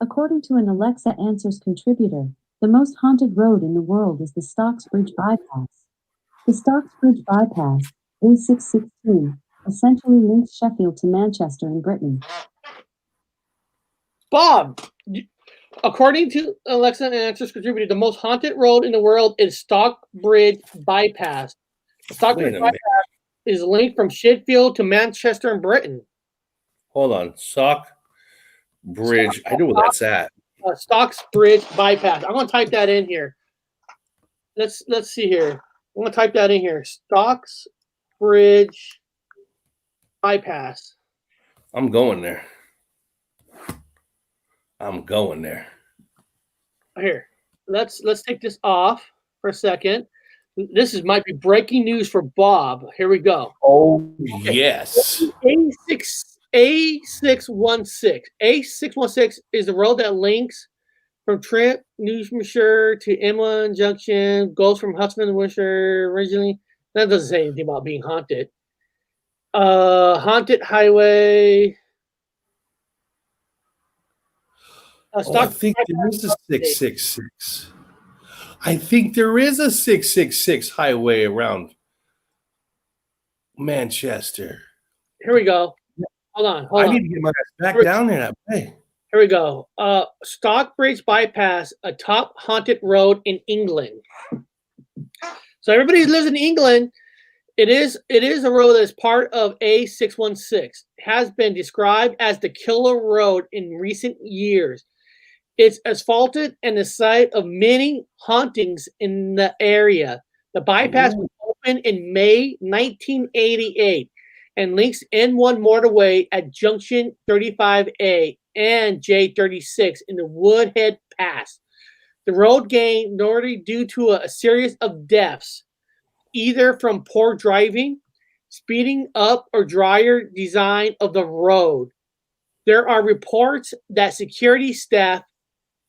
According to an Alexa Answers contributor, the most haunted road in the world is the Stocksbridge Bypass. The Stocksbridge Bypass, A616, essentially links Sheffield to Manchester in Britain. Bob, according to Alexa Answers contributor, the most haunted road in the world is Stockbridge Bypass. The Stockbridge Bypass is linked from Sheffield to Manchester in Britain. Hold on. Stockbridge. I know where that's at. Stocksbridge Bypass. I'm going to type that in here. Let's see here. I'm going to type that in here. Stocksbridge Bypass. I'm going there. Here. Let's take this off for a second. This might be breaking news for Bob. Here we go. Oh, yes. A616. A616 is the road that links from Trent, New Hampshire to Inland Junction, goes from Huntsman to Worcester originally. That doesn't say anything about being haunted. Haunted highway. I think there is a 666. I think there is a 666 highway around Manchester. Here we go. Hold on. I need to get my ass back down there that way. Here we go. Stockbridge Bypass, a top haunted road in England. So everybody who lives in England, it is a road that is part of A616. It has been described as the killer road in recent years. It's asphalted and the site of many hauntings in the area. The bypass was opened in May 1988 and links N1 motorway at Junction 35A and J36 in the Woodhead Pass. The road gained notoriety due to a series of deaths, either from poor driving, speeding up, or drier design of the road. There are reports that security staff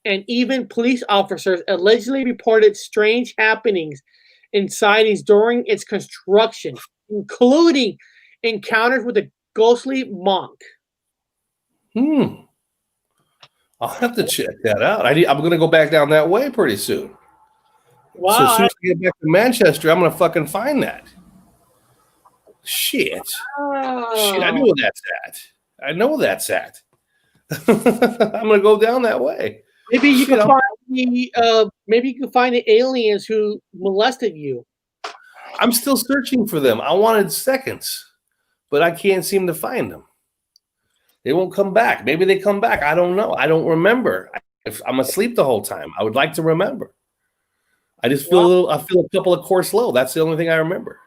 and even police officers allegedly reported strange happenings and sightings during its construction, including encounters with a ghostly monk. I'll have to check that out. I'm going to go back down that way pretty soon. Wow. So as soon as I get back to Manchester, I'm going to fucking find that. Shit. Oh. Shit, I know where that's at. I know that's at. I'm going to go down that way. Maybe you can find the aliens who molested you. I'm still searching for them. I wanted seconds, but I can't seem to find them. They won't come back. Maybe they come back. I don't know. I don't remember. If I'm asleep the whole time, I would like to remember. I just feel I feel a couple of course low. That's the only thing I remember.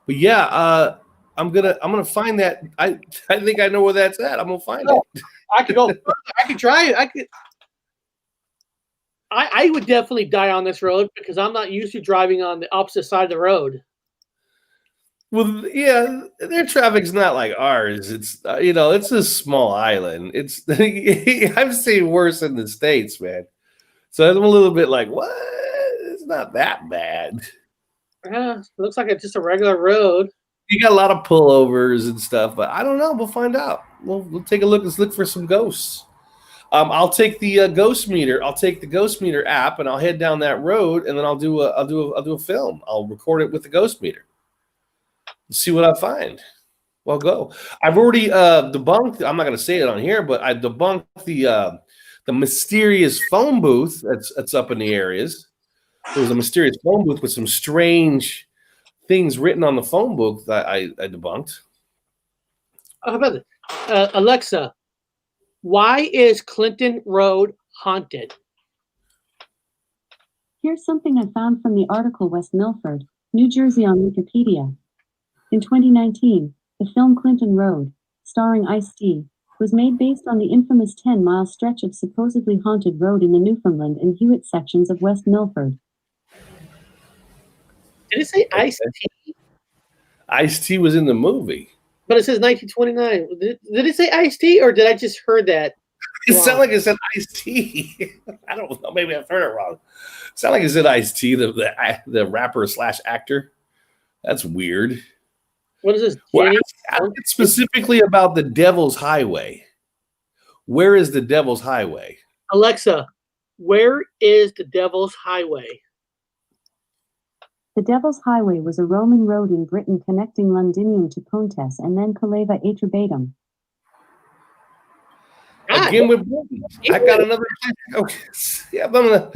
But yeah, I'm gonna find that. I think I know where that's at. I'm gonna find it. I could go. I could try it. I would definitely die on this road because I'm not used to driving on the opposite side of the road. Well, yeah, their traffic's not like ours. It's it's a small island. It's I've seen worse in the States, man. So I'm a little bit like, what? It's not that bad. Yeah, it looks like it's just a regular road. You got a lot of pullovers and stuff, but I don't know. We'll find out. We'll take a look. Let's look for some ghosts. I'll take the ghost meter. I'll take the ghost meter app and I'll head down that road, and then I'll do a film. I'll record it with the ghost meter. See what I find. Well, go. I've already debunked. I'm not going to say it on here, but I debunked the mysterious phone booth that's up in the areas. There was a mysterious phone booth with some strange things written on the phone booth that I debunked. How about it? Alexa, why is Clinton Road haunted? Here's something I found from the article West Milford, New Jersey on Wikipedia. In 2019, the film Clinton Road, starring Ice-T, was made based on the infamous 10-mile stretch of supposedly haunted road in the Newfoundland and Hewitt sections of West Milford. Did it say Ice-T? Ice-T was in the movie. But it says 1929. Did it say Ice-T, or did I just heard that? It sounded like it said Ice-T. I don't know. Maybe I've heard it wrong. It sounded like it said Ice-T, the rapper / actor. That's weird. What is this? Well, ask it specifically about the Devil's Highway. Where is the Devil's Highway? Alexa, where is the Devil's Highway? The Devil's Highway was a Roman road in Britain connecting Londinium to Pontes and then Caleva Atribatum. Again with Britain. I got another place. Okay. Yeah,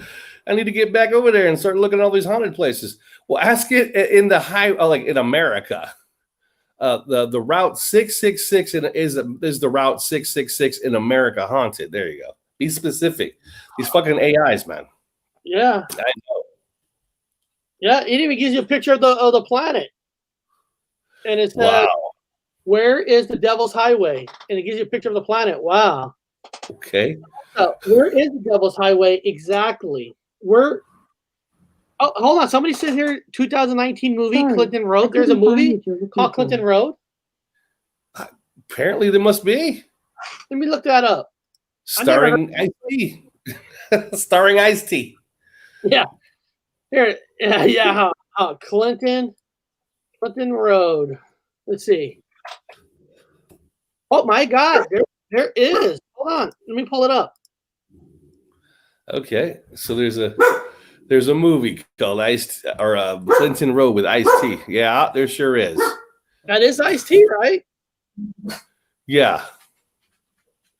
I need to get back over there and start looking at all these haunted places. Well, ask it in the like in America. The Route 666 is the Route 666 in America haunted. There you go. Be specific. These fucking AIs, man. Yeah. I know. Yeah, it even gives you a picture of the planet. And it says, wow. Where is the Devil's Highway? And it gives you a picture of the planet. Wow. Okay. Where is the Devil's Highway exactly? Where? Oh, hold on. Somebody said here, 2019 movie, Clinton Road. There's a movie called Clinton Road. Apparently there must be. Let me look that up. Starring Ice-T. Starring Ice-T. Yeah. Here, yeah. Clinton Road. Let's see. Oh my God, there is. Hold on, let me pull it up. Okay, so there's a movie called Clinton Road with Ice-T. Yeah, there sure is. That is Ice-T, right? Yeah.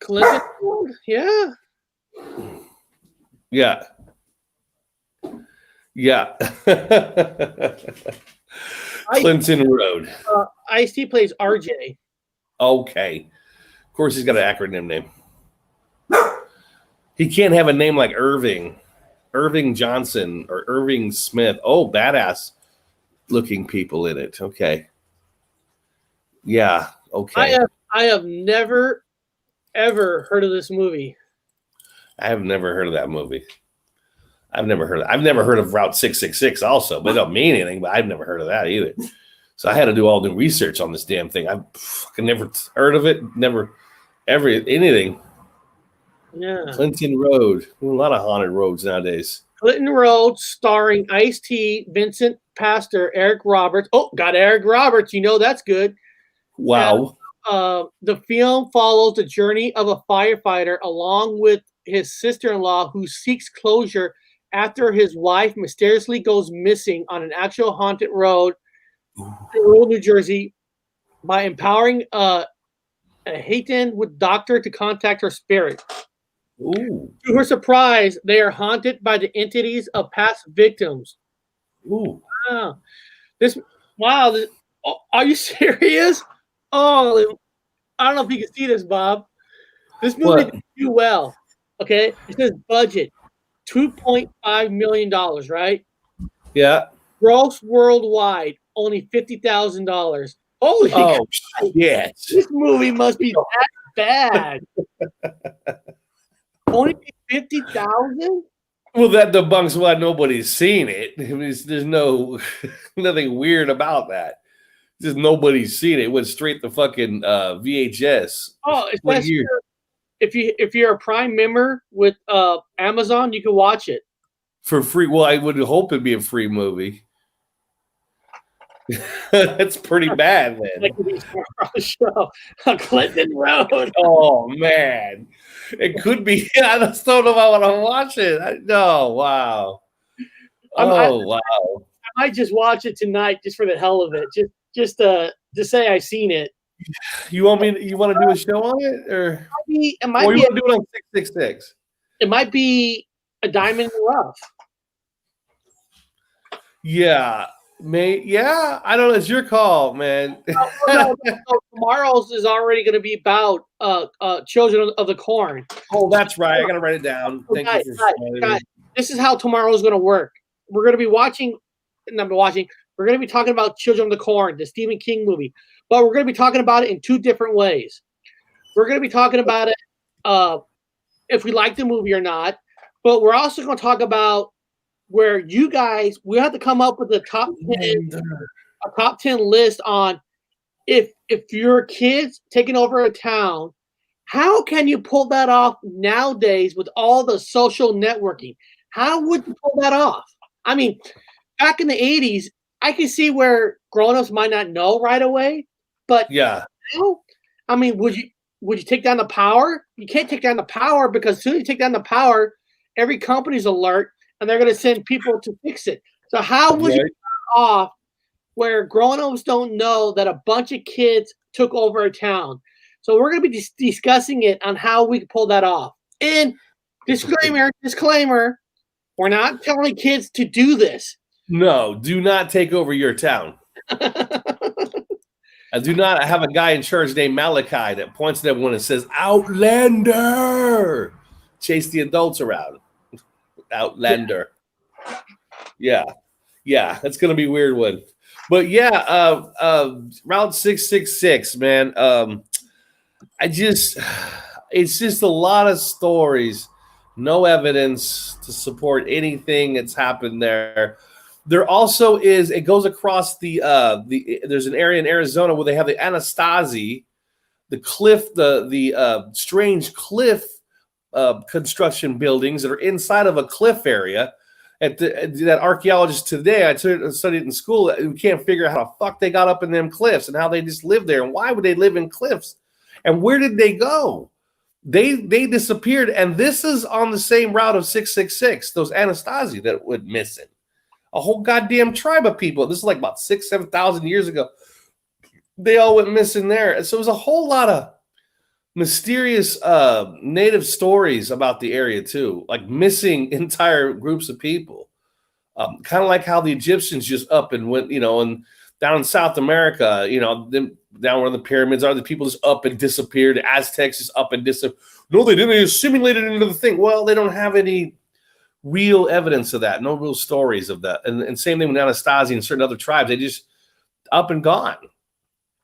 Clinton Road. Yeah. Yeah. Yeah. Clinton Road. Ice-T plays RJ. Okay. Of course, he's got an acronym name. He can't have a name like Irving Johnson or Irving Smith. Oh, badass looking people in it. Okay. Yeah. Okay. I have never, ever heard of this movie. I have never heard of that movie. I've never heard of Route 666 also, but it don't mean anything, but I've never heard of that either. So I had to do all the research on this damn thing. I've fucking never heard of it, never, ever, anything. Yeah. Clinton Road. A lot of haunted roads nowadays. Clinton Road, starring Ice-T, Vincent Pastor, Eric Roberts. Oh, got Eric Roberts. You know that's good. Wow. The film follows the journey of a firefighter along with his sister-in-law who seeks closure after his wife mysteriously goes missing on an actual haunted road in rural New Jersey by empowering Hayton with doctor to contact her spirit. Ooh. To her surprise, they are haunted by the entities of past victims. Ooh. Wow. Are you serious? Oh, I don't know if you can see this, Bob. This movie didn't do well. Okay, it says budget $2.5 million, right? Yeah. Gross worldwide only $50,000. Holy Oh, God. yes. This movie must be that bad. Only 50,000? Well, that debunks why nobody's seen it. I mean, there's nothing weird about that. Just nobody's seen it. It went straight to fucking VHS. Oh, What year? if you're a Prime member with Amazon, you can watch it For free. Well, I would hope it'd be a free movie. That's pretty bad, then. Like the show on Clinton Road. Oh man, it could be. I just don't know if I want to watch it. No, wow. Wow. I might just watch it tonight just for the hell of it, just to say I've seen it. You want to do a show on it, or you want to do it on 666? It might be a diamond in the rough. Yeah. Yeah, I don't know. It's your call, man. No, tomorrow's is already going to be about Children of the Corn. Oh, that's right. I got to write it down. Thank you for guys, this is how tomorrow's going to work. We're going to be we're going to be talking about Children of the Corn, the Stephen King movie, but we're going to be talking about it in two different ways. We're going to be talking about it if we like the movie or not, but we're also going to talk about where we have to come up with a top 10 list on if your kid's taking over a town, how can you pull that off nowadays with all the social networking? How would you pull that off? I mean, back in the 80s, I can see where grown-ups might not know right away, but yeah, now, I mean, would you take down the power? You can't take down the power because as soon as you take down the power, every company's alert and they're going to send people to fix it. So how would you turn off where grown-ups don't know that a bunch of kids took over a town? So we're going to be discussing it on how we can pull that off. And disclaimer, we're not telling kids to do this. No, do not take over your town. I do not have a guy in charge named Malachi that points at everyone and says, Outlander! Chase the adults around. Outlander. Yeah, that's gonna be a weird one. But yeah, Route 666, man. It's just a lot of stories, no evidence to support anything that's happened there. There also is, it goes across there's an area in Arizona where they have the Anasazi, the cliff, the strange cliff construction buildings that are inside of a cliff area. That archaeologists today, I studied in school, we can't figure out how the fuck they got up in them cliffs and how they just lived there and why would they live in cliffs and where did they go? They disappeared, and this is on the same route of 666. Those Anasazi that went missing, a whole goddamn tribe of people. This is like about 7,000 years ago. They all went missing there, and so it was a whole lot of mysterious native stories about the area too, like missing entire groups of people, kind of like how the Egyptians just up and went, and down in South America, down where the pyramids are, the people just up and disappeared. The Aztecs just up and disappeared. No, they didn't. They assimilated into the thing. Well, they don't have any real evidence of that. No real stories of that. And same thing with Anasazi and certain other tribes. They just up and gone.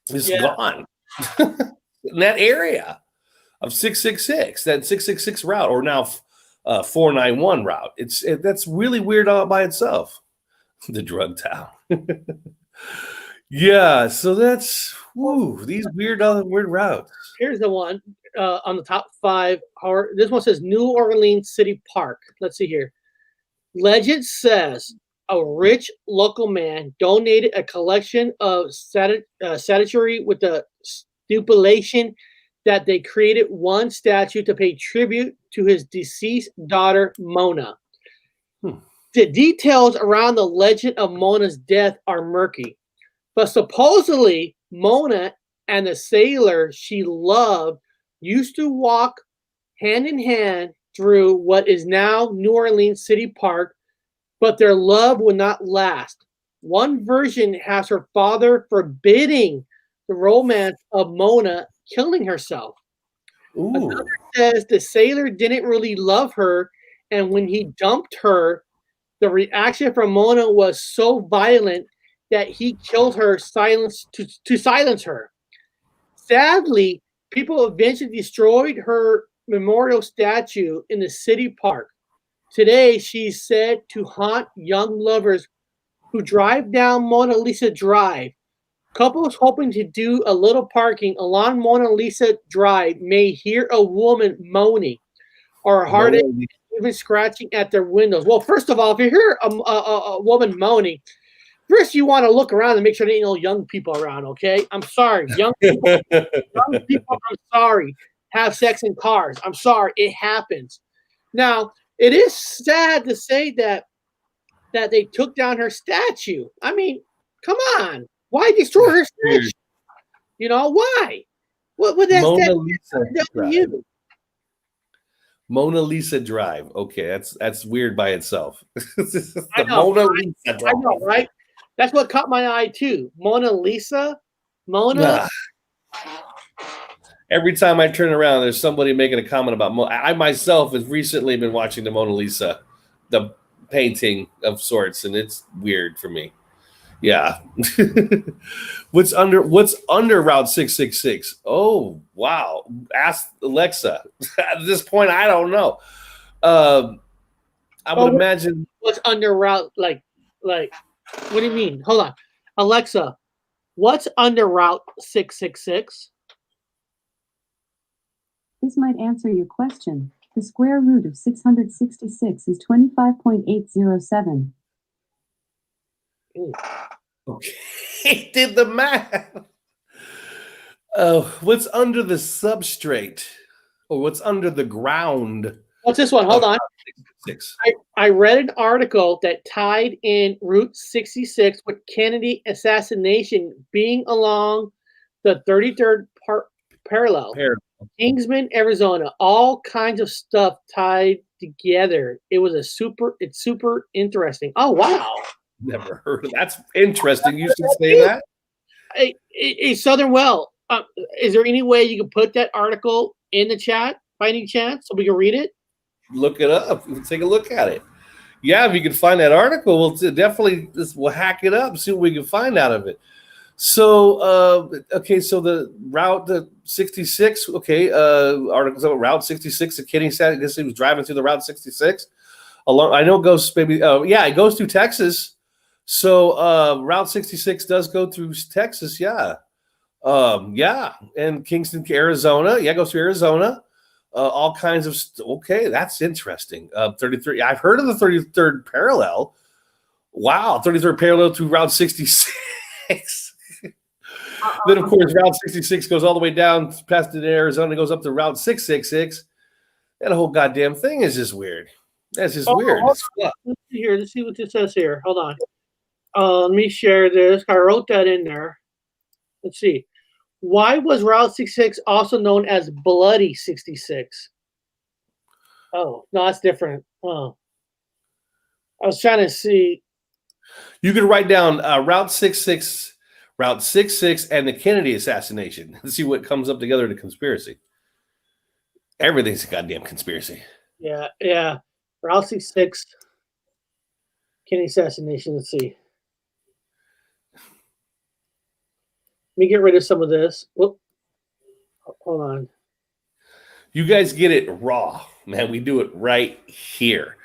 Just gone. In that area of 666, that 666 route, or now 491 route. That's really weird all by itself. The drug town. Yeah, so that's these weird routes. Here's the one. on the top 5 horror. This one says New Orleans City Park. Let's see here. Legend says a rich local man donated a collection of statuary with the stipulation that they created one statue to pay tribute to his deceased daughter, Mona. The details around the legend of Mona's death are murky, but supposedly Mona and the sailor she loved used to walk hand in hand through what is now New Orleans City Park, but their love would not last. One version has her father forbidding the romance of Mona killing herself. Ooh. Another says the sailor didn't really love her, and when he dumped her, the reaction from Mona was so violent that he killed her to silence her. Sadly, people eventually destroyed her memorial statue in the city park. Today, she's said to haunt young lovers who drive down Mona Lisa Drive. Couples hoping to do a little parking along Mona Lisa Drive may hear a woman moaning or a heartache even scratching at their windows. Well, first of all, if you hear a woman moaning, first you want to look around and make sure there ain't no young people around, okay? I'm sorry. Young people, I'm sorry, have sex in cars. I'm sorry. It happens. Now, it is sad to say that they took down her statue. I mean, come on. Why destroy her statue? You know, why? What would that Mona statue Lisa do to Drive. you? Mona Lisa Drive. Okay, that's weird by itself. I know, Mona Lisa Drive. I know, right? That's what caught my eye too. Mona Lisa. Mona. Every time I turn around, there's somebody making a comment about I myself have recently been watching the Mona Lisa, the painting of sorts, and it's weird for me. Yeah. What's under Route 666? Oh, wow. Ask Alexa. At this point, I don't know. I would imagine What's under Route like what do you mean? Hold on. Alexa, what's under Route 666? This might answer your question. The square root of 666 is 25.807. Okay, did the math. What's under the substrate, or what's under the ground? What's this one? Hold on. 6. I read an article that tied in Route 66 with Kennedy assassination being along the 33rd parallel. Kingsman, Arizona. All kinds of stuff tied together. It's super interesting. Oh, wow. Never heard of that. That's interesting. You should say that. Hey, Southern Well, is there any way you can put that article in the chat by any chance so we can read it? Look it up. Take a look at it. Yeah, if you can find that article, we'll hack it up and see what we can find out of it. So, okay, so the Route 66, okay, articles about Route 66. The Kenny said, I guess he was driving through the Route 66. I know it goes maybe, it goes through Texas. So Route 66 does go through Texas, yeah. And Kingston, Arizona. Yeah, it goes through Arizona. All kinds of okay, that's interesting. 33. I've heard of the 33rd parallel. Wow, 33rd parallel to Route 66. Then, of course, Route 66 goes all the way down past Arizona, goes up to Route 666. That whole goddamn thing is just weird. That's just weird. Let's see here. Let's see what this says here. Hold on. Let me share this. I wrote that in there. Let's see. Why was Route 66 also known as Bloody 66? Oh, no, that's different. Oh. I was trying to see. You could write down Route 66, and the Kennedy assassination. Let's see what comes up together in a conspiracy. Everything's a goddamn conspiracy. Yeah. Route 66, Kennedy assassination. Let's see. Let me get rid of some of this. Whoop. Hold on. You guys get it raw, man. We do it right here.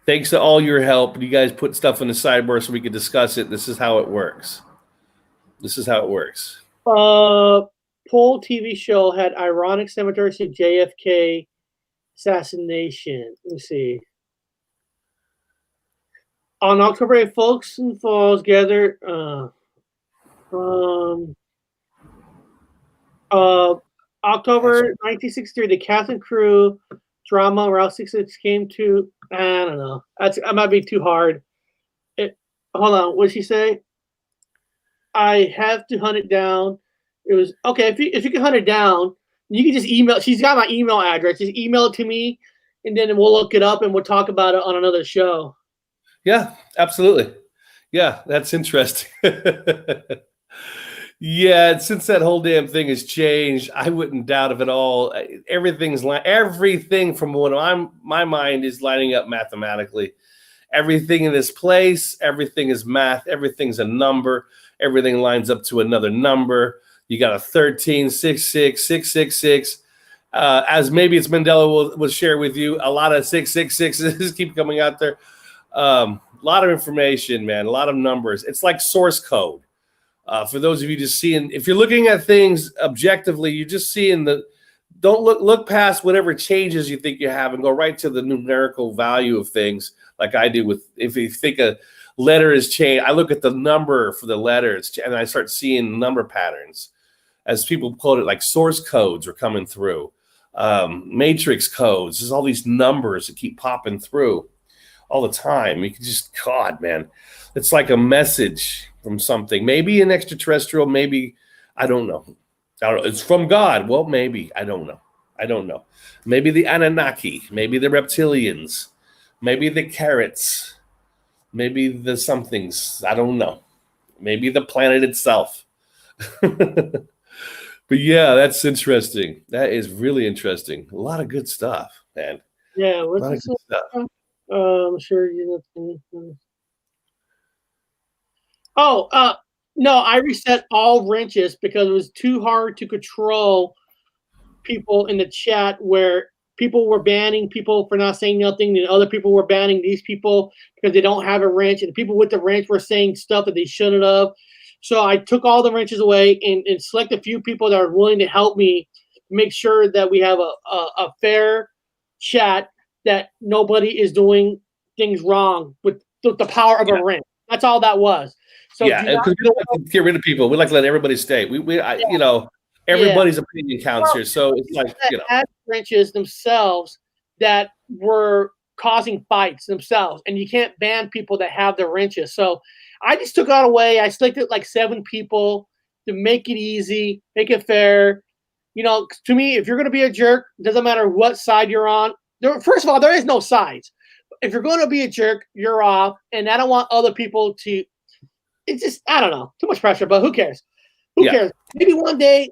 Thanks to all your help. You guys put stuff in the sidebar so we can discuss it. This is how it works. Poll TV show had ironic similarity to JFK assassination. Let me see. On October 8th, folks and Falls gathered from October 1963. The cast and crew drama Route 66 came to. I don't know. That might be too hard. Hold on. What did she say? I have to hunt it down. It was okay. If you can hunt it down, you can just email. She's got my email address. Just email it to me, and then we'll look it up and we'll talk about it on another show. Yeah, absolutely. Yeah, that's interesting. Yeah, since that whole damn thing has changed, I wouldn't doubt of it all. Everything from what my mind is lining up mathematically. Everything in this place, everything is math, everything's a number, everything lines up to another number. You got a 13, 666, 666. As maybe it's Mandela will share with you, a lot of 666s keep coming out there. A lot of information, man, a lot of numbers. It's like source code. For those of you just seeing, if you're looking at things objectively, you're just seeing don't look past whatever changes you think you have and go right to the numerical value of things, like I do if you think a letter is changed. I look at the number for the letters and I start seeing number patterns. As people quote it, like source codes are coming through, matrix codes. There's all these numbers that keep popping through all the time. You can just, God, man, it's like a message from something, maybe an extraterrestrial, maybe, I don't know. It's from God. Well, maybe, I don't know. Maybe the Anunnaki, maybe the reptilians, maybe the carrots, maybe the somethings, I don't know. Maybe the planet itself. But yeah, that's interesting. That is really interesting. A lot of good stuff, man. Yeah, a lot of good stuff. I'm sure you know. No, I reset all wrenches because it was too hard to control people in the chat where people were banning people for not saying nothing, and other people were banning these people because they don't have a wrench, and the people with the wrench were saying stuff that they shouldn't have. So I took all the wrenches away and select a few people that are willing to help me make sure that we have a fair chat, that nobody is doing things wrong with the power of a wrench. That's all that was. So yeah, because we don't like to get rid of people. We like to let everybody stay. You know, everybody's opinion counts here. So it's like, you know, had wrenches themselves that were causing fights themselves, and you can't ban people that have the wrenches. So I just took it all away. I selected like 7 people to make it easy, make it fair. You know, to me, if you're going to be a jerk, doesn't matter what side you're on. First of all, there is no sides. If you're going to be a jerk, you're off, and I don't want other people to. It's just, I don't know, too much pressure, but who cares? Who cares? Maybe one day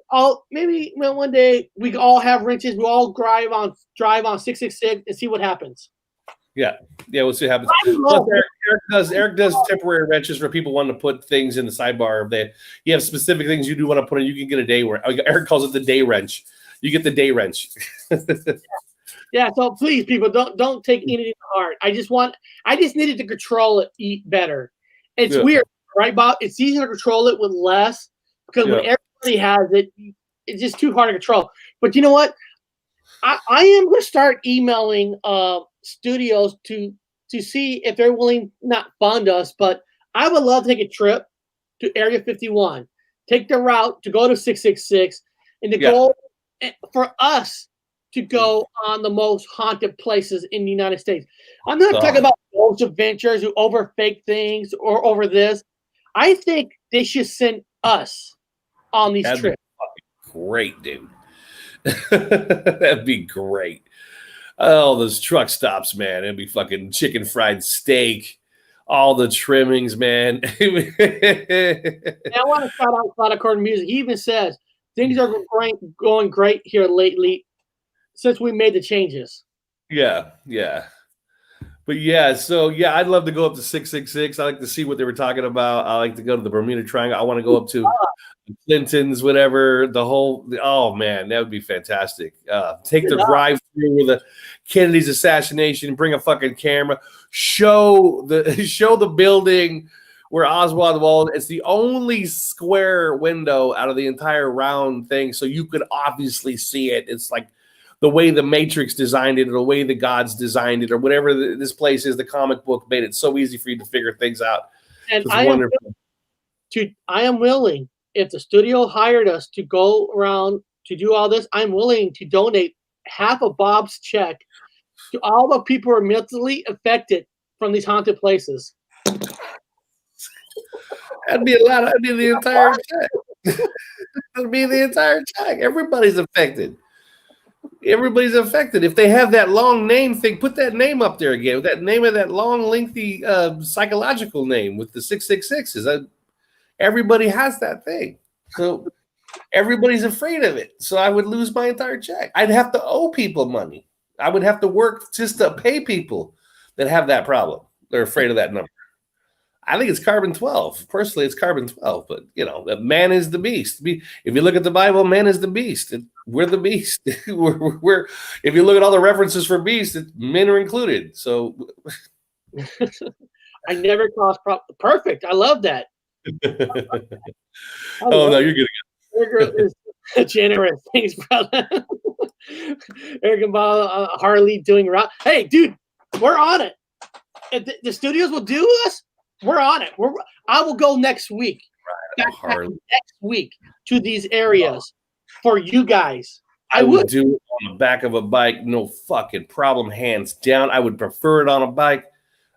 we can all have wrenches. We'll all drive on 666 and see what happens. Yeah, we'll see what happens. Plus, Eric does temporary wrenches for people wanting to put things in the sidebar. If you have specific things you do want to put in, you can get a day wrench. Eric calls it the day wrench. You get the day wrench. Yeah, so please, people, don't take anything to heart. I just needed to control it better. It's weird, right, Bob? It's easier to control it with less, because when everybody has it, it's just too hard to control. But you know what? I am going to start emailing studios to see if they're willing, not fund us, but I would love to take a trip to Area 51, take the route to go to 666, and to go for us to go on the most haunted places in the United States. I'm not talking about ghost adventures who over fake things or over this. I think they should send us on these trips. Great, dude. That'd be great. Oh, those truck stops, man. It'd be fucking chicken fried steak, all the trimmings, man. I want to shout out Cloud Accord Music. He even says things are going great here lately since we made the changes. Yeah. But I'd love to go up to 666. I like to see what they were talking about. I like to go to the Bermuda Triangle. I want to go up to Clinton's, whatever, oh man, that would be fantastic. Take the drive through with the Kennedy's assassination, bring a fucking camera, show the building where Oswald Wald, it's the only square window out of the entire round thing. So you could obviously see it. It's like the way the Matrix designed it, or the way the gods designed it, or whatever this place is, the comic book made it so easy for you to figure things out. And It's I wonderful. am willing, if the studio hired us to go around to do all this, I'm willing to donate half of Bob's check to all the people who are mentally affected from these haunted places. That'd be a lot. That'd be the entire check. That'd be the entire check. Everybody's affected. Everybody's affected. If they have that long name thing, put that name up there again. That name of that long, lengthy psychological name with the 666s. Everybody has that thing. So everybody's afraid of it. So I would lose my entire check. I'd have to owe people money. I would have to work just to pay people that have that problem. They're afraid of that number. I think it's carbon 12. Personally, it's carbon 12. But, you know, man is the beast. If you look at the Bible, man is the beast. We're the beast. we're if you look at all the references for beast, men are included. So I never crossed perfect. I love that. Oh, no, you're good. Eric is generous. Thanks, brother. Eric and Bob, Harley doing rock. Hey, dude, we're on it. If the studios will do us, we're on it. I will go next week. Harley. Next week to these areas for you guys. I would do it on the back of a bike, no fucking problem, hands down. I would prefer it on a bike.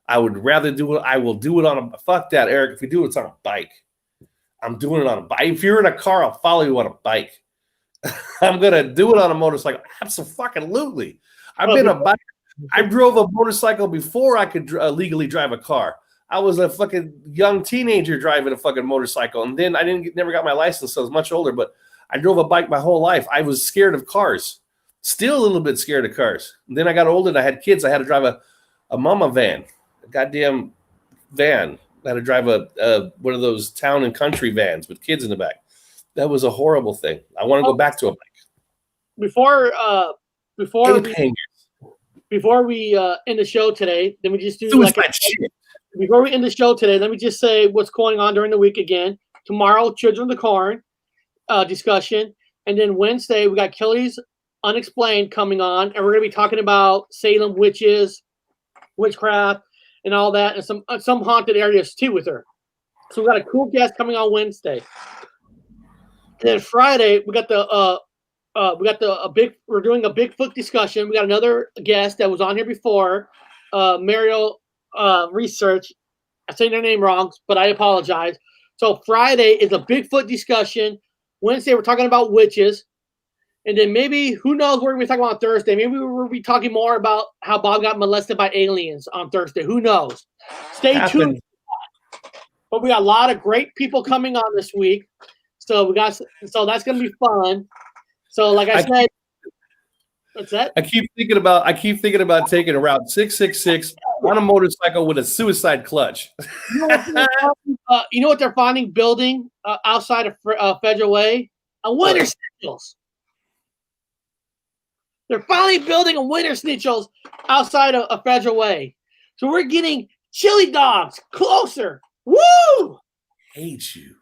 I would rather do it. I will do it on a fuck that, Eric. If we do it, it's on a bike. I'm doing it on a bike. If you're in a car, I'll follow you on a bike. I'm gonna do it on a motorcycle. Absolutely. I've been a bike. I drove a motorcycle before I could legally drive a car. I was a fucking young teenager driving a fucking motorcycle, and then I never got my license, so I was much older. But I drove a bike my whole life. I was scared of cars. Still a little bit scared of cars. And then I got older and I had kids. I had to drive a mama van, a goddamn van. I had to drive a one of those town and country vans with kids in the back. That was a horrible thing. I want to go back to a bike. Before we end the show today, then we just do like shit. Before we end the show today, let me just say what's going on during the week again. Tomorrow, Children of the Corn discussion. And then Wednesday, we got Kelly's Unexplained coming on. And we're going to be talking about Salem witches, witchcraft, and all that. And some haunted areas, too, with her. So we got a cool guest coming on Wednesday. And then Friday, we're doing a Bigfoot discussion. We got another guest that was on here before, Mariel Research. I say their name wrong, but I apologize. So Friday is a Bigfoot discussion. Wednesday, we're talking about witches. And then maybe, who knows what we're going to be talking about on Thursday. Maybe we'll be talking more about how Bob got molested by aliens on Thursday. Who knows? Stay tuned. But we got a lot of great people coming on this week. So that's going to be fun. So like I said, what's that? I keep thinking about taking a Route 666 on a motorcycle with a suicide clutch. You know what they're finding building outside of Federal Way? A winter snitchels. They're finally building a winter snitchels outside of Federal Way. So we're getting chili dogs closer. Woo! Hate you.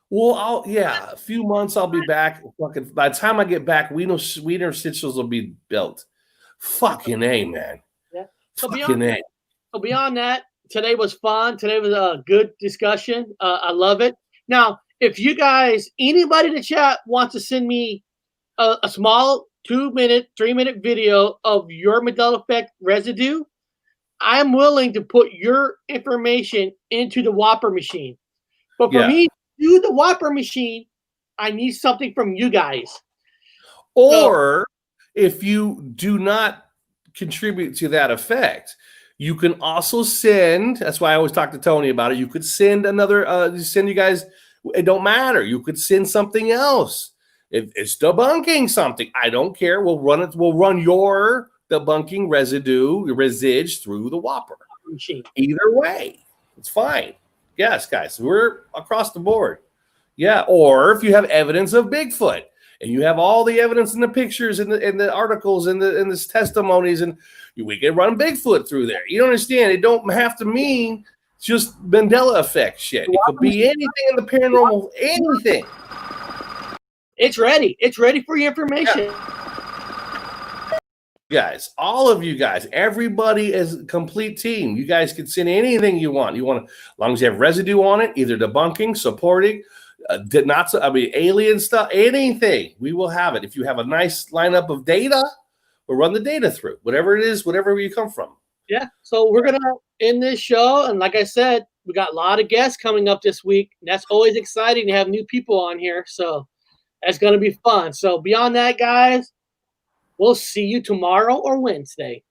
Well, a few months I'll be back. Fucking by the time I get back, winter snitchels will be built. Fucking A, man. Yeah. So beyond that, today was fun. Today was a good discussion. I love it. Now, if you guys, anybody in the chat wants to send me a small 2-minute, 3-minute video of your Mandela effect residue, I'm willing to put your information into the Whopper machine. But for me, do the Whopper machine, I need something from you guys. Or if you do not contribute to that effect, you can also send, that's why I always talk to Tony about it, you could send send you guys, it don't matter. You could send something else. If it's debunking something, I don't care. We'll run your debunking residue through the Whopper machine. Either way, it's fine. Yes, guys, we're across the board. Yeah, or if you have evidence of Bigfoot and you have all the evidence in the pictures and the articles and the testimonies, and we can run Bigfoot through there. You don't understand? It don't have to mean just Mandela effect shit. It could be anything in the paranormal, anything. It's ready. It's ready for your information. Guys, all of you guys, everybody is a complete team. You guys can send anything you want. As long as you have residue on it, either debunking, supporting, alien stuff, anything, we will have it. If you have a nice lineup of data, we'll run the data through whatever it is, whatever you come from. Yeah. So we're gonna end this show, and like I said, we got a lot of guests coming up this week. And that's always exciting to have new people on here. So that's gonna be fun. So beyond that, guys, we'll see you tomorrow or Wednesday.